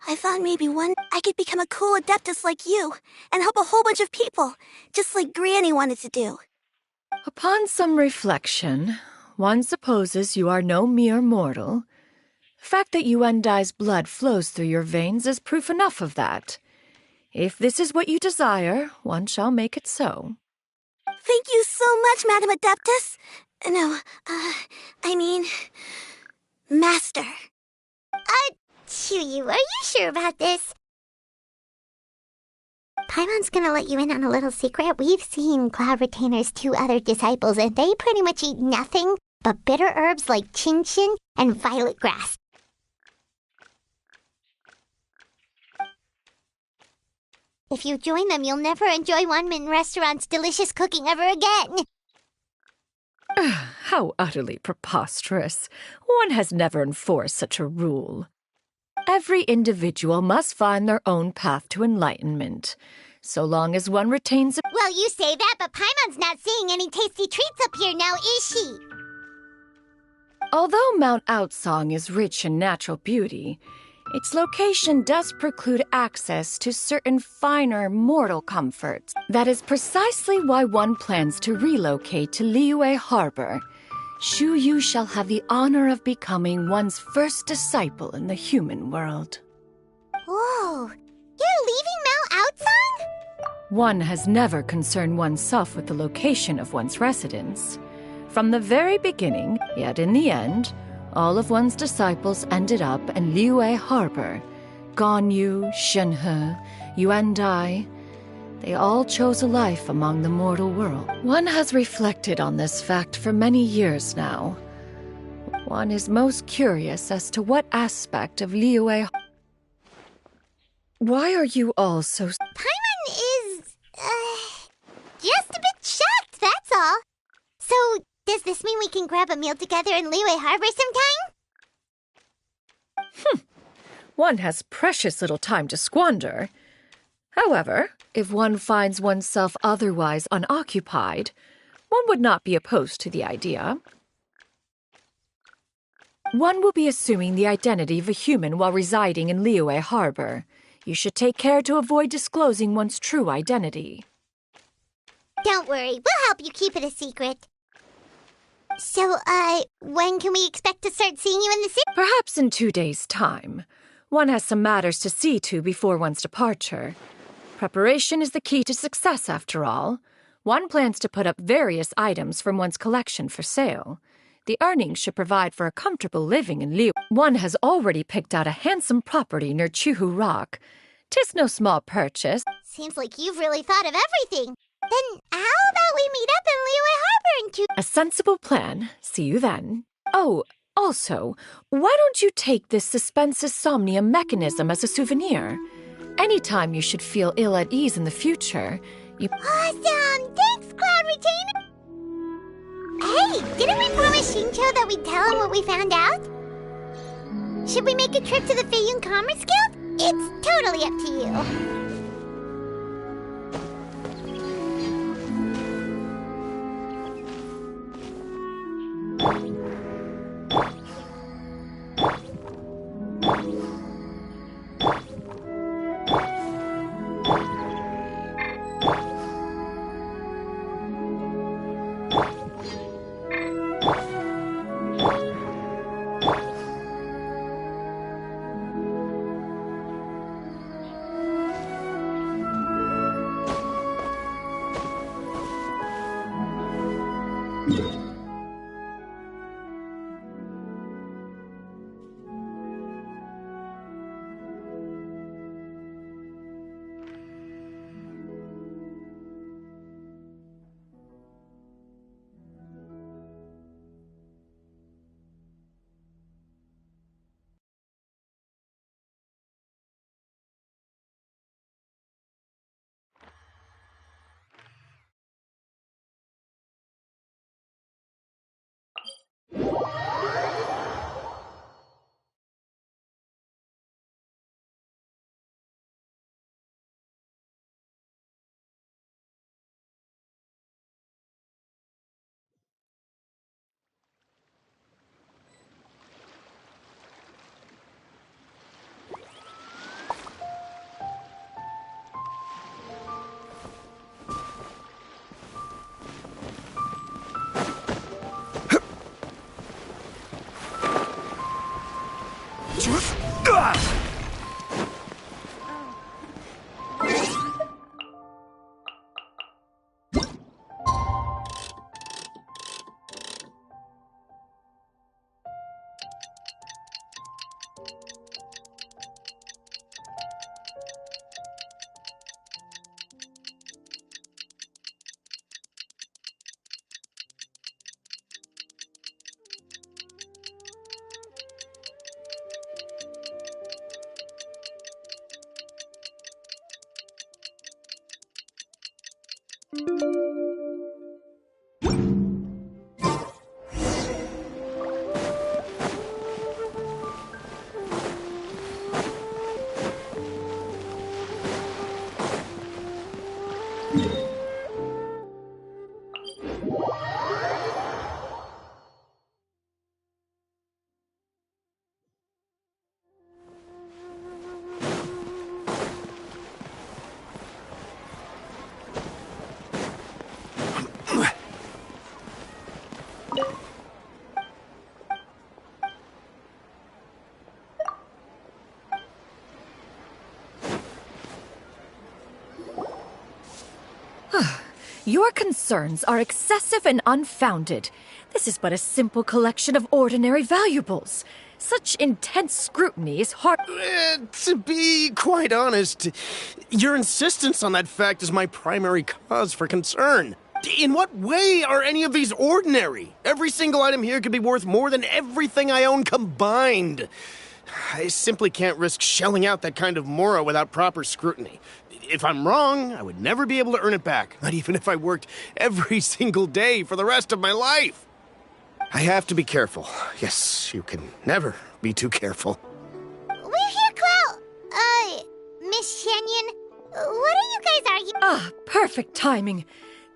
I thought maybe I could become a cool adeptus like you and help a whole bunch of people, just like Granny wanted to do. Upon some reflection, one supposes you are no mere mortal. The fact that Yuendai's blood flows through your veins is proof enough of that. If this is what you desire, one shall make it so. Thank you so much, Madam Adeptus. No, I mean, Master. Chuyu, are you sure about this? Paimon's gonna let you in on a little secret. We've seen Cloud Retainer's 2 other disciples, and they pretty much eat nothing but bitter herbs like Genshin and violet grass. If you join them, you'll never enjoy Wanmin Restaurant's delicious cooking ever again. How utterly preposterous. One has never enforced such a rule. Every individual must find their own path to enlightenment, so long as one retains a... Well, you say that, but Paimon's not seeing any tasty treats up here now, is she? Although Mount Outsong is rich in natural beauty, its location does preclude access to certain finer mortal comforts. That is precisely why one plans to relocate to Liyue Harbor. Shu Yu shall have the honor of becoming one's first disciple in the human world. Whoa, you're leaving Mount Outsong? One has never concerned oneself with the location of one's residence. From the very beginning, yet in the end, all of one's disciples ended up in Liyue Harbor. Ganyu, Shenhe, Yuendai. They all chose a life among the mortal world. One has reflected on this fact for many years now. One is most curious as to what aspect of Liyue... Why are you all so... Paimon is, just a bit shocked, that's all. So, does this mean we can grab a meal together in Liyue Harbor sometime? One has precious little time to squander. However, if one finds oneself otherwise unoccupied, one would not be opposed to the idea. One will be assuming the identity of a human while residing in Liyue Harbor. You should take care to avoid disclosing one's true identity. Don't worry, we'll help you keep it a secret. So, when can we expect to start seeing you in the city? Perhaps in 2 days' time. One has some matters to see to before one's departure. Preparation is the key to success, after all. One plans to put up various items from one's collection for sale. The earnings should provide for a comfortable living in Liyue. One has already picked out a handsome property near Chuhu Rock. 'Tis no small purchase. Seems like you've really thought of everything. Then how about we meet up in Liyue Harbor in 2... A sensible plan. See you then. Oh, also, why don't you take this suspensus somnia mechanism as a souvenir? Anytime you should feel ill at ease in the future, you... Awesome! Thanks, Cloud Retainer! Hey, didn't we promise Shincho that we'd tell him what we found out? Should we make a trip to the Feiyun Commerce Guild? It's totally up to you. Your concerns are excessive and unfounded. This is but a simple collection of ordinary valuables. Such intense scrutiny is hard— To be quite honest, your insistence on that fact is my primary cause for concern. In what way are any of these ordinary? Every single item here could be worth more than everything I own combined. I simply can't risk shelling out that kind of mora without proper scrutiny. If I'm wrong, I would never be able to earn it back, not even if I worked every single day for the rest of my life. I have to be careful. Yes, you can never be too careful. We're here, Clow. Miss Shenyan, what are you guys arguing? Ah, perfect timing.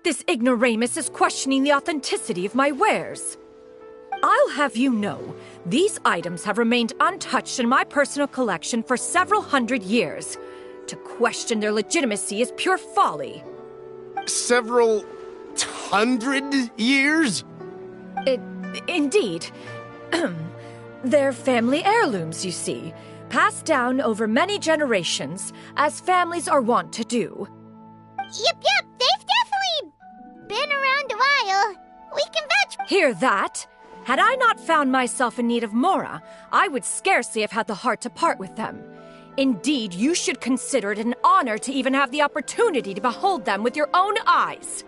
This ignoramus is questioning the authenticity of my wares. I'll have you know, these items have remained untouched in my personal collection for several hundred years. To question their legitimacy is pure folly. Several hundred years? Indeed. They're family heirlooms, you see, passed down over many generations, as families are wont to do. Yep, they've definitely been around a while. We can vouch— Hear that? Had I not found myself in need of mora, I would scarcely have had the heart to part with them. Indeed, you should consider it an honor to even have the opportunity to behold them with your own eyes.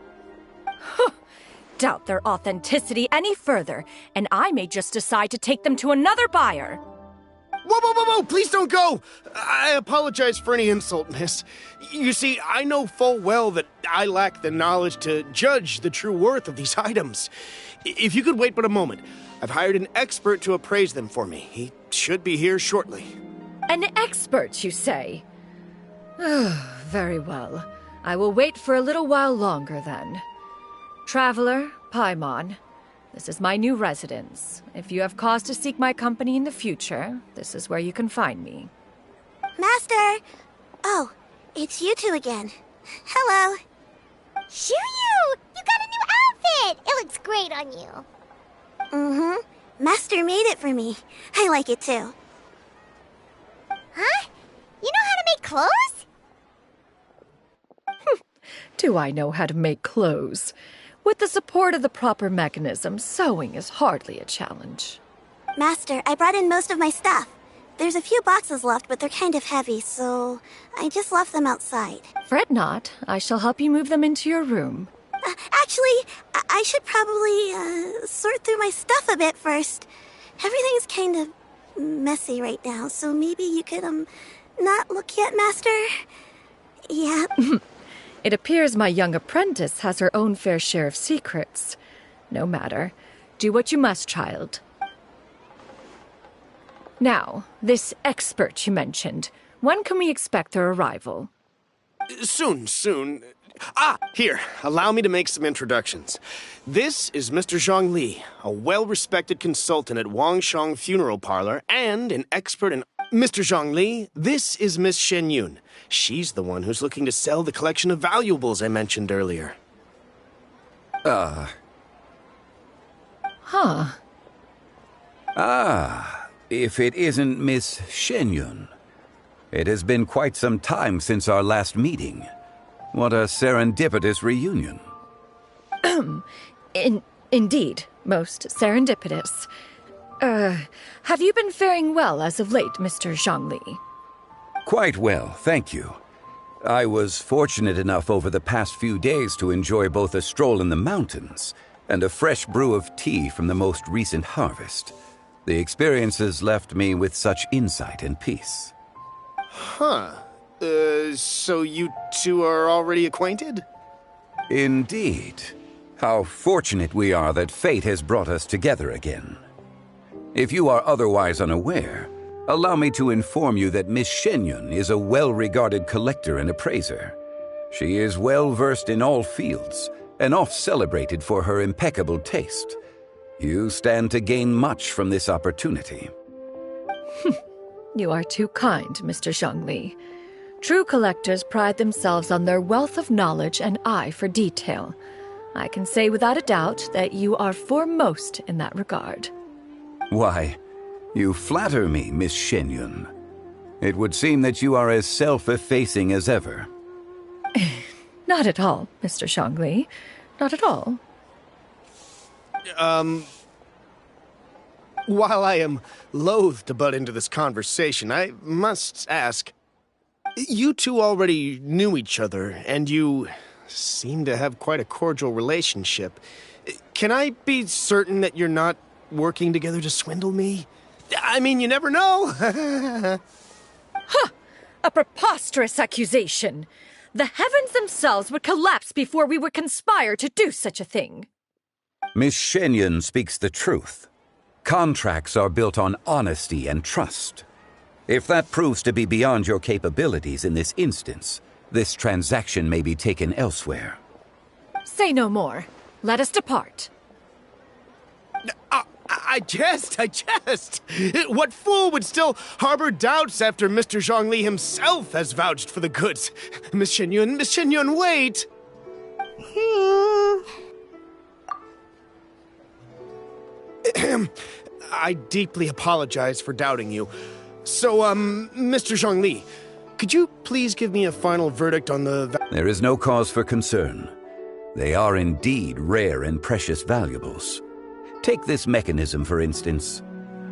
Doubt their authenticity any further, and I may just decide to take them to another buyer. Whoa, please don't go! I apologize for any insult, miss. You see, I know full well that I lack the knowledge to judge the true worth of these items. If you could wait but a moment, I've hired an expert to appraise them for me. He should be here shortly. An expert, you say? Very well. I will wait for a little while longer, then. Traveler, Paimon, this is my new residence. If you have cause to seek my company in the future, this is where you can find me. Master! Oh, it's you two again. Hello. Shiryu! You got a new outfit! It looks great on you. Mm-hmm. Master made it for me. I like it too. Huh? You know how to make clothes? Do I know how to make clothes? With the support of the proper mechanism, sewing is hardly a challenge. Master, I brought in most of my stuff. There's a few boxes left, but they're kind of heavy, so I just left them outside. Fret not. I shall help you move them into your room. Actually, I should probably sort through my stuff a bit first. Everything's kind of messy right now, so maybe you could, not look yet, Master? Yeah. It appears my young apprentice has her own fair share of secrets. No matter. Do what you must, child. Now, this expert you mentioned, when can we expect their arrival? Soon. Here, allow me to make some introductions. This is Mr. Zhang Li, a well-respected consultant at Wangshang Funeral Parlor and an expert in— Mr. Zhang Li, this is Miss Shen Yun. She's the one who's looking to sell the collection of valuables I mentioned earlier. Huh. if it isn't Miss Shenyun. It has been quite some time since our last meeting. What a serendipitous reunion. Indeed, most serendipitous. Have you been faring well as of late, Mr. Zhongli? Quite well, thank you. I was fortunate enough over the past few days to enjoy both a stroll in the mountains and a fresh brew of tea from the most recent harvest. The experiences left me with such insight and peace. Huh. So you two are already acquainted? Indeed. How fortunate we are that fate has brought us together again. If you are otherwise unaware, allow me to inform you that Miss Shenyun is a well-regarded collector and appraiser. She is well-versed in all fields, and oft-celebrated for her impeccable taste. You stand to gain much from this opportunity. You are too kind, Mr. Zhongli. True collectors pride themselves on their wealth of knowledge and eye for detail. I can say without a doubt that you are foremost in that regard. Why, you flatter me, Miss Shenyun. It would seem that you are as self-effacing as ever. Not at all, Mr. Zhongli. Not at all. While I am loath to butt into this conversation, I must ask, you two already knew each other, and you seem to have quite a cordial relationship. Can I be certain that you're not working together to swindle me? I mean, you never know. Huh! A preposterous accusation. The heavens themselves would collapse before we would conspire to do such a thing. Miss Shenyun speaks the truth. Contracts are built on honesty and trust. If that proves to be beyond your capabilities in this instance, this transaction may be taken elsewhere. Say no more. Let us depart. I jest. What fool would still harbor doubts after Mr. Zhongli himself has vouched for the goods? Miss Shenyun, wait! I deeply apologize for doubting you. So, Mr. Zhongli, could you please give me a final verdict on the... There is no cause for concern. They are indeed rare and precious valuables. Take this mechanism, for instance.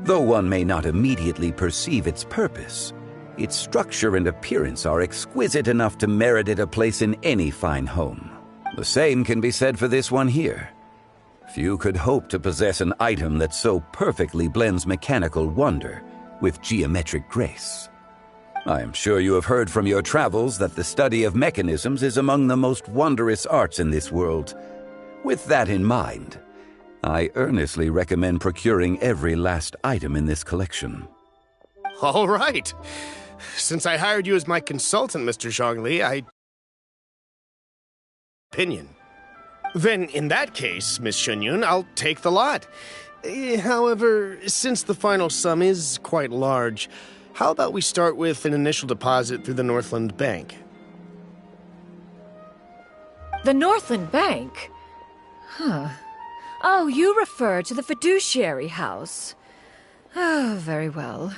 Though one may not immediately perceive its purpose, its structure and appearance are exquisite enough to merit it a place in any fine home. The same can be said for this one here. Few could hope to possess an item that so perfectly blends mechanical wonder with geometric grace. I am sure you have heard from your travels that the study of mechanisms is among the most wondrous arts in this world. With that in mind, I earnestly recommend procuring every last item in this collection. All right. Since I hired you as my consultant, Mr. Zhongli, opinion. Then, in that case, Miss Shenyun, I'll take the lot. However, since the final sum is quite large, how about we start with an initial deposit through the Northland Bank? The Northland Bank? Huh. Oh, you refer to the fiduciary house. Oh, very well.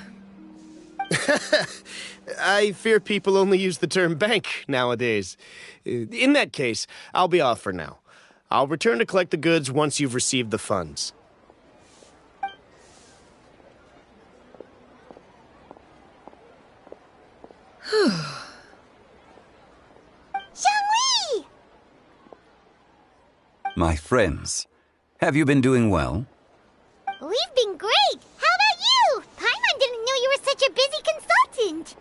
I fear people only use the term bank nowadays. In that case, I'll be off for now. I'll return to collect the goods once you've received the funds. Zhongli! My friends, have you been doing well? We've been great! How about you? Paimon didn't know you were such a busy consultant!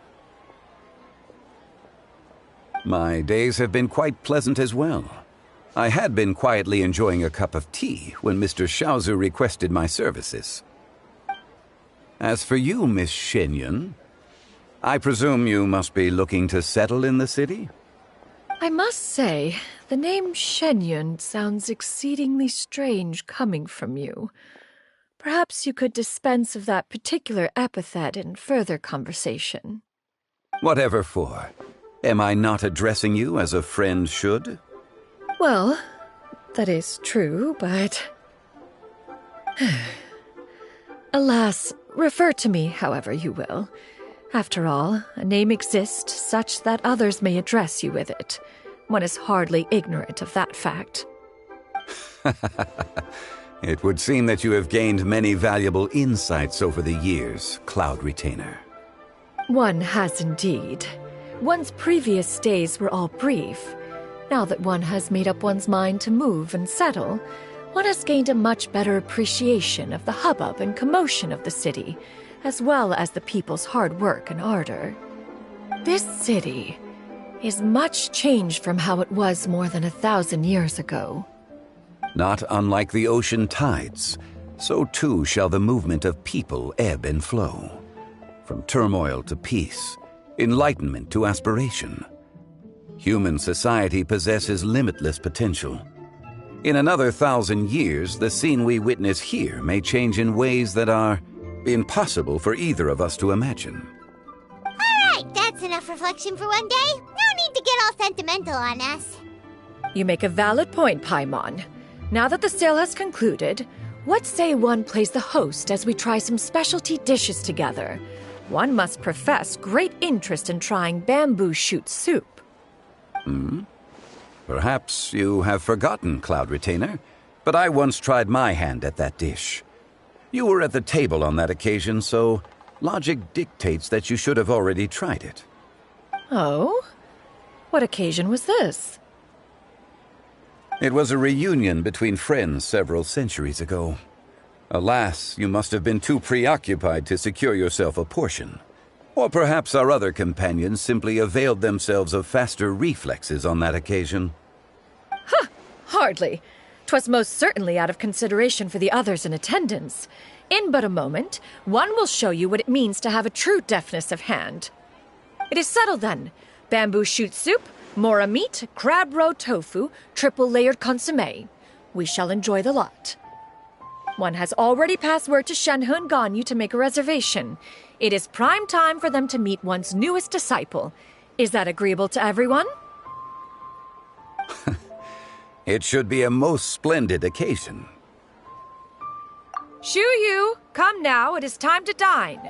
My days have been quite pleasant as well. I had been quietly enjoying a cup of tea when Mr. Xiaozu requested my services. As for you, Miss Shenyun, I presume you must be looking to settle in the city? I must say, the name Shenyun sounds exceedingly strange coming from you. Perhaps you could dispense of that particular epithet in further conversation. Whatever for. Am I not addressing you as a friend should? Well, that is true, but... Alas, Refer to me however you will. After all, a name exists such that others may address you with it. One is hardly ignorant of that fact. It would seem that you have gained many valuable insights over the years, Cloud Retainer. One has indeed. One's previous days were all brief. Now that one has made up one's mind to move and settle, one has gained a much better appreciation of the hubbub and commotion of the city, as well as the people's hard work and ardor. This city is much changed from how it was more than 1,000 years ago. Not unlike the ocean tides, so too shall the movement of people ebb and flow. From turmoil to peace, enlightenment to aspiration. Human society possesses limitless potential. In another 1,000 years, the scene we witness here may change in ways that are impossible for either of us to imagine. Alright, that's enough reflection for one day. No need to get all sentimental on us. You make a valid point, Paimon. Now that the sale has concluded, what say one plays the host as we try some specialty dishes together? One must profess great interest in trying bamboo shoot soup. Perhaps you have forgotten, Cloud Retainer, but I once tried my hand at that dish. You were at the table on that occasion, so logic dictates that you should have already tried it. Oh? What occasion was this? It was a reunion between friends several centuries ago. Alas, you must have been too preoccupied to secure yourself a portion. Or perhaps our other companions simply availed themselves of faster reflexes on that occasion. Hardly. 'Twas most certainly out of consideration for the others in attendance. In but a moment, one will show you what it means to have a true deftness of hand. It is settled then. Bamboo shoot soup, mora meat, crab roe tofu, triple-layered consommé. We shall enjoy the lot. One has already passed word to Shenhe and Ganyu to make a reservation. It is prime time for them to meet one's newest disciple. Is that agreeable to everyone? It should be a most splendid occasion. Shu Yu, come now, it is time to dine.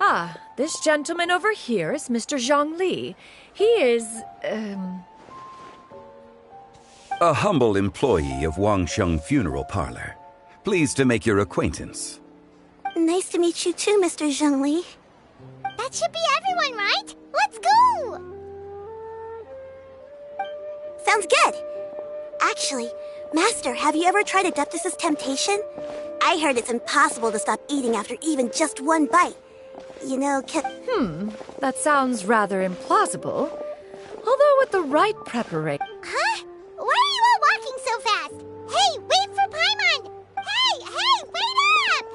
Ah, this gentleman over here is Mr. Zhang Li. He is, A humble employee of Wangsheng Funeral Parlor. Pleased to make your acquaintance. Nice to meet you too, Mr. Zhengli. That should be everyone, right? Let's go! Sounds good. Actually, Master, have you ever tried Adeptus' temptation? I heard it's impossible to stop eating after even just one bite. You know, that sounds rather implausible. Although with the right preparation... Huh? Why are you all walking so fast? Hey, wait for Paimon! Hey, wait up!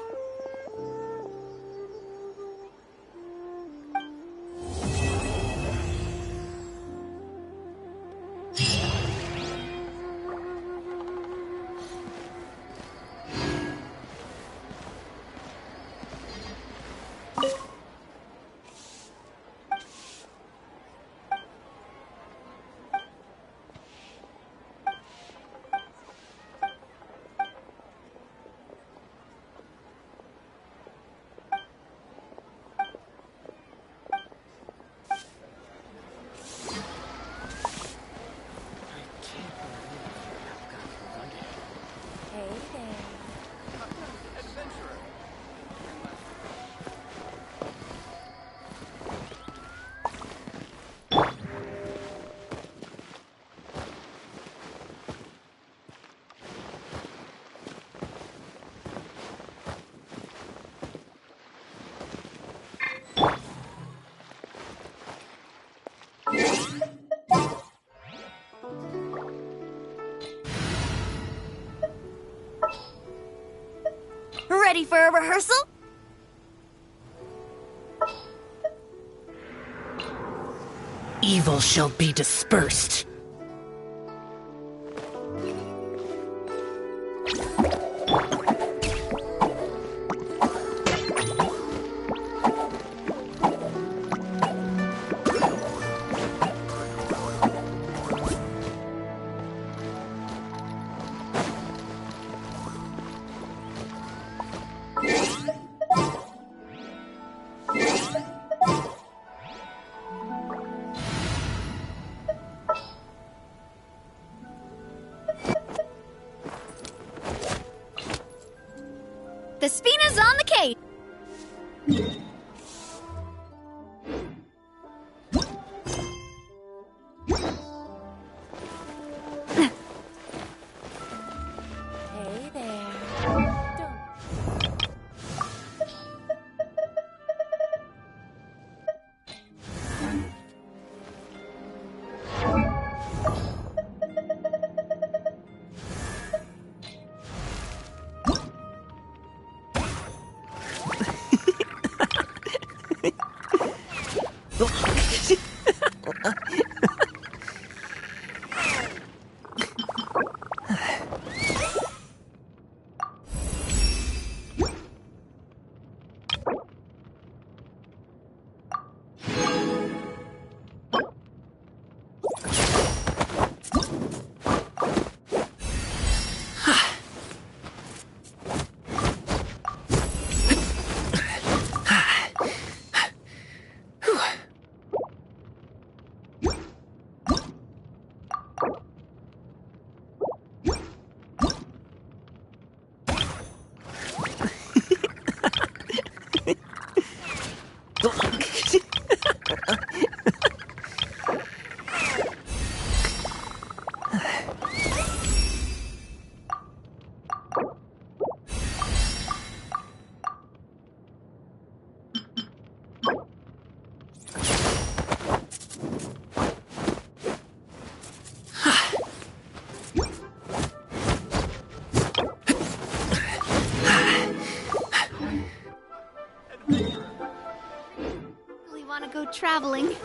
ready for a rehearsal? Evil shall be dispersed. The Spina's on the case! Hey there. Really want to go traveling.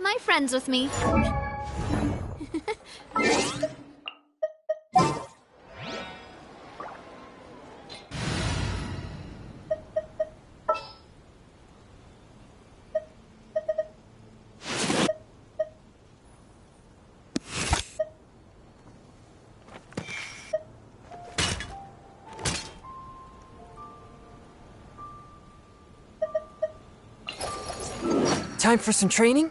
My friends with me. Time for some training?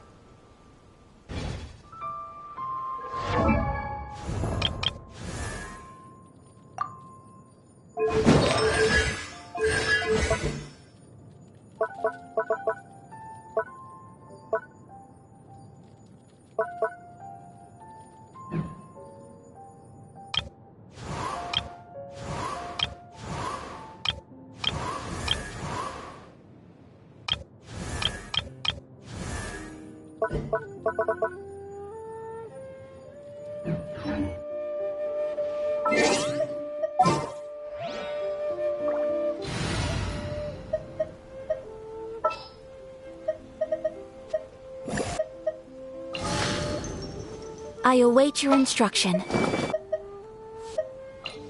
I await your instruction.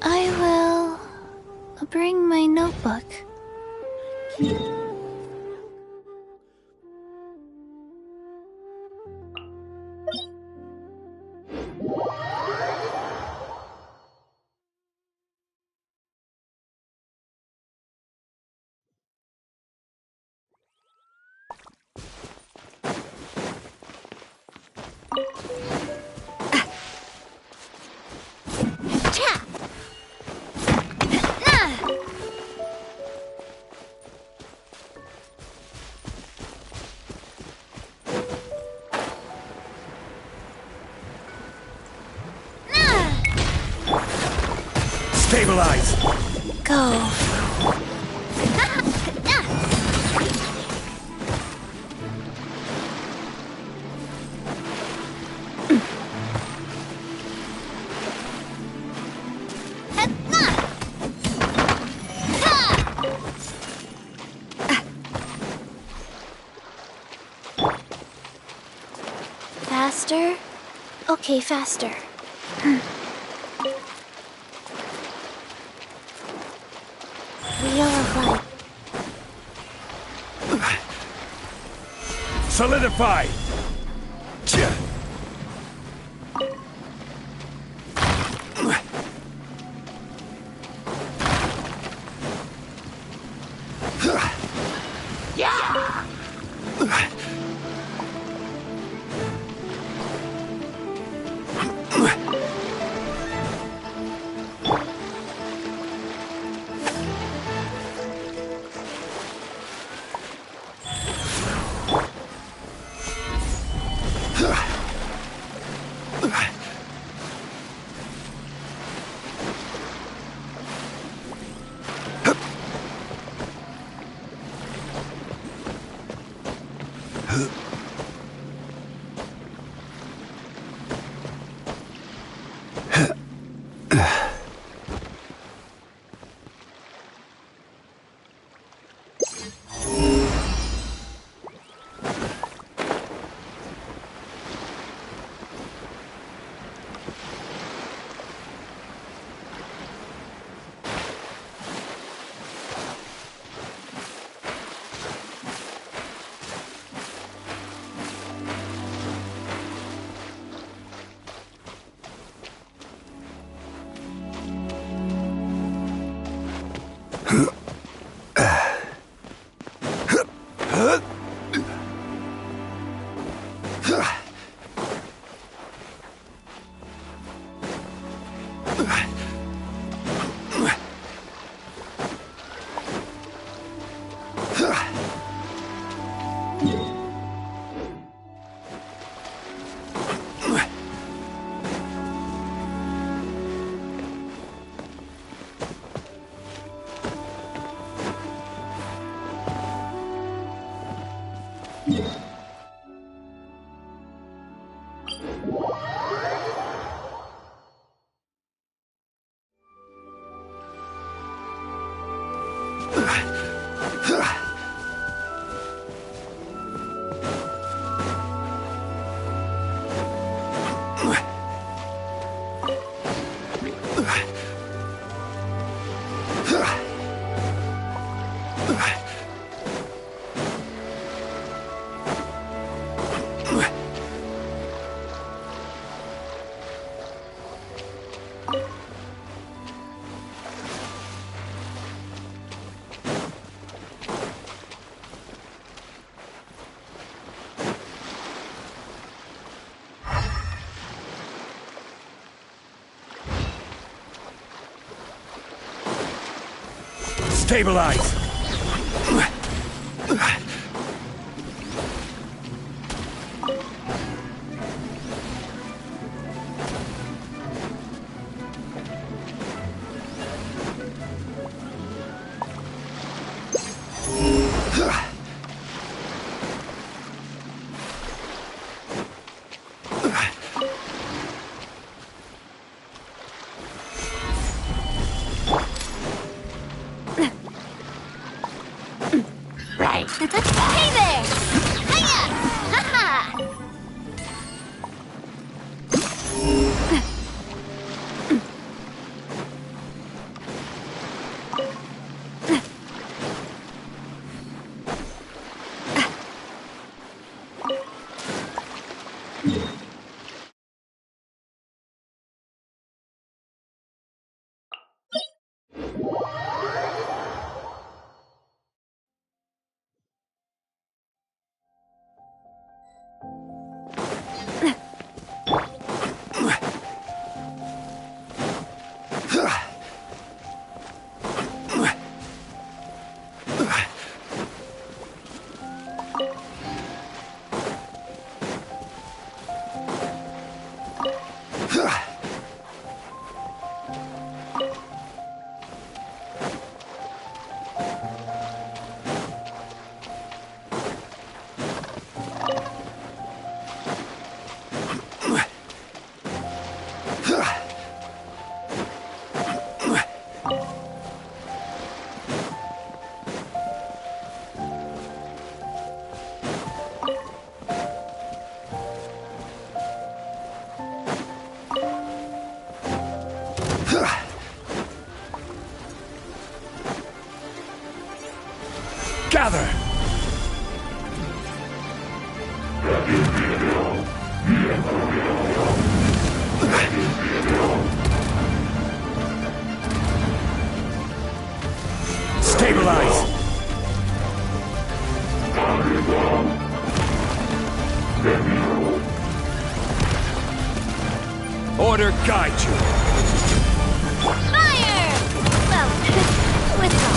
I will bring my notebook. Stabilize! Go. Faster? Okay, faster. Wheel of light. Solidify! Stabilize! Hey there! Hiya! Ha-ha! Gather! Stabilize! Order guide you! Fire! Well, withdraw.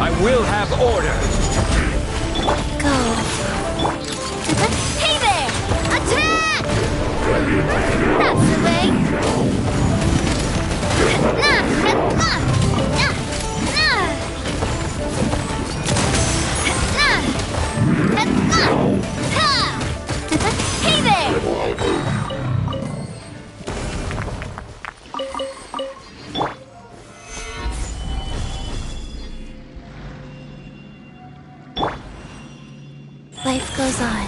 I will have order! Go. Hey there! Attack! That's the way. Hey there! Life goes on.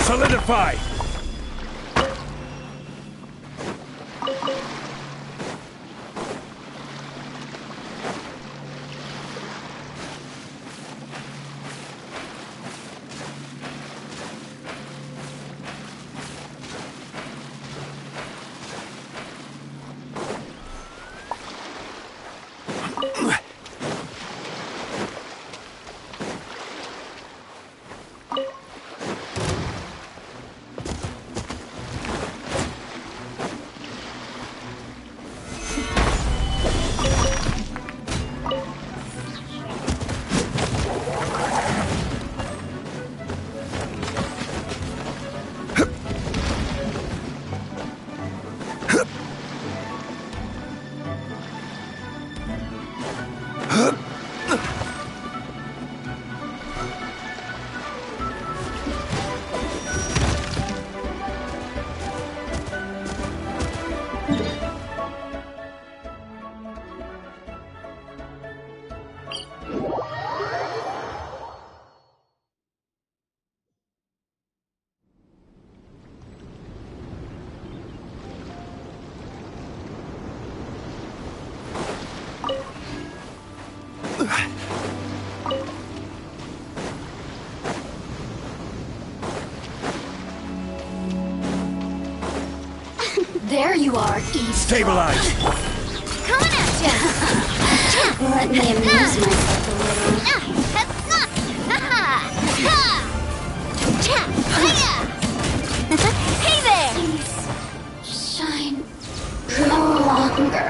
Solidify! There you are, Eve. Stabilize! Coming at ya! Let me amuse myself a little. Hey there! Please, shine no longer.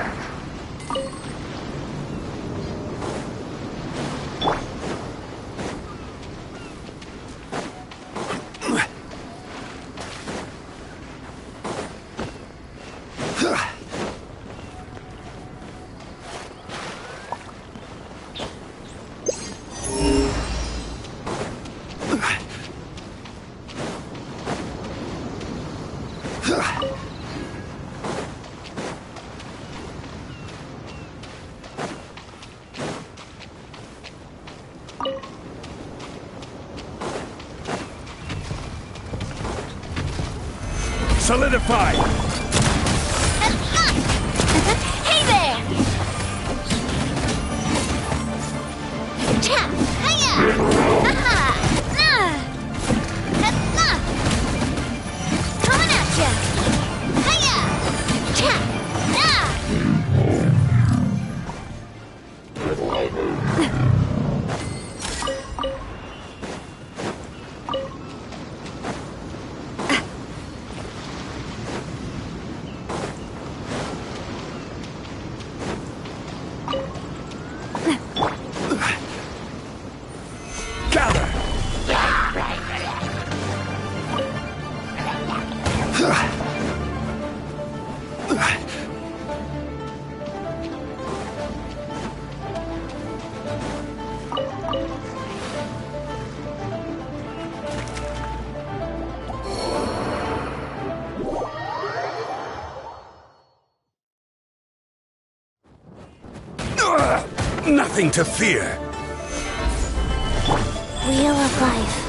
Solidify! Hey there! Cha! Hiya! Aha! Coming at ya! Hiya! Cha! Nothing to fear! Wheel of Life.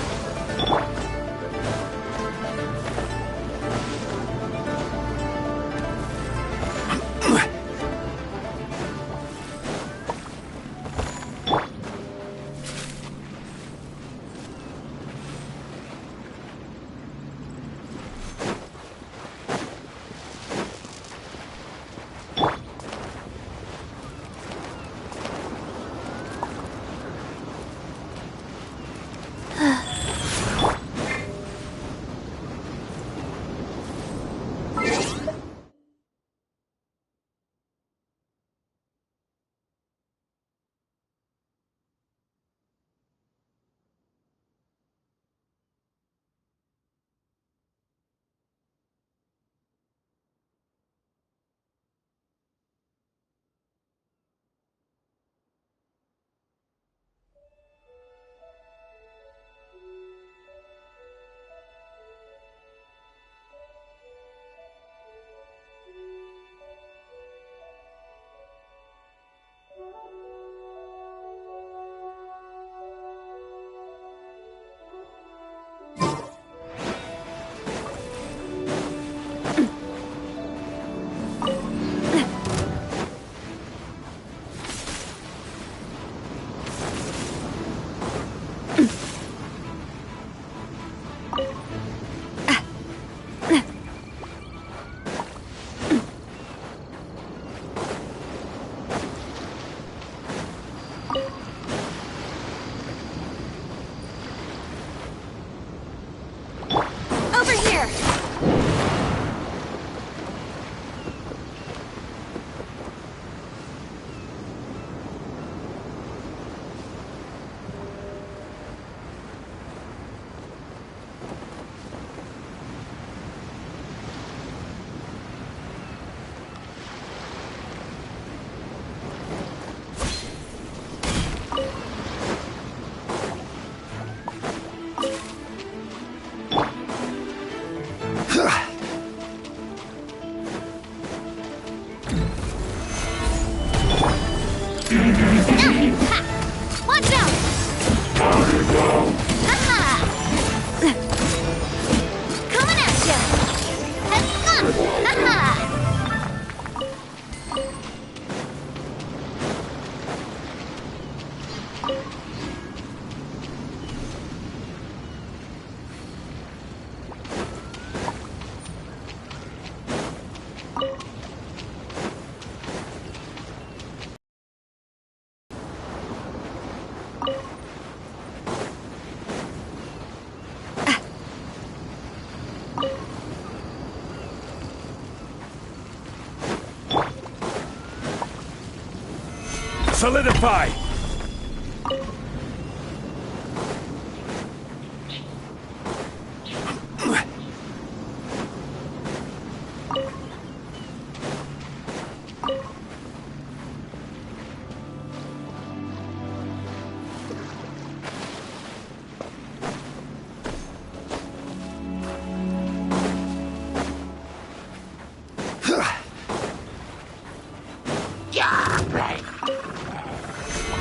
Solidify!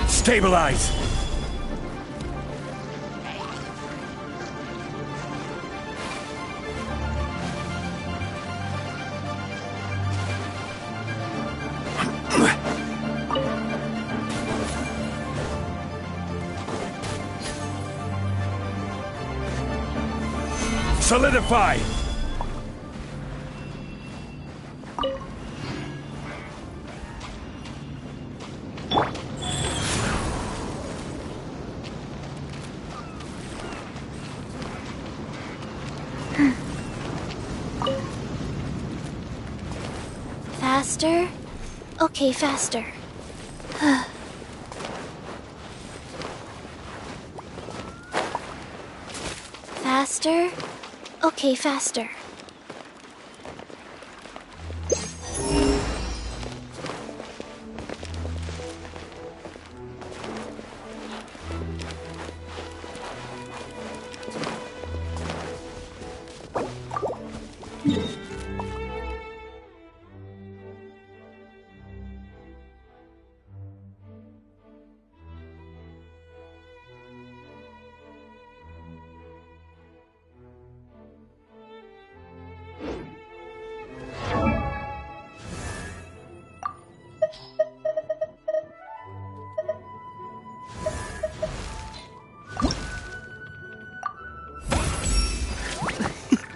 Stabilize! solidify! Faster? Okay, faster. Faster? Okay, faster.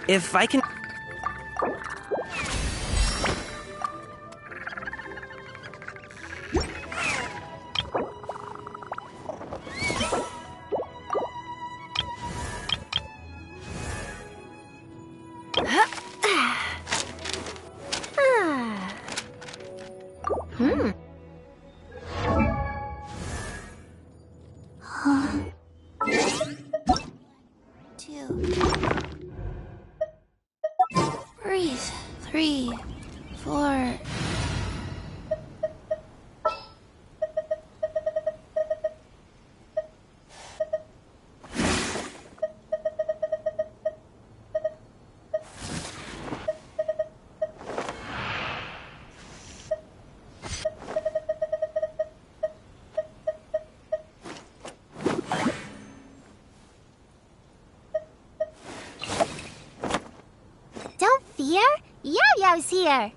If I can... Breathe. 3, 4. Don't fear. Yo-Yo's here.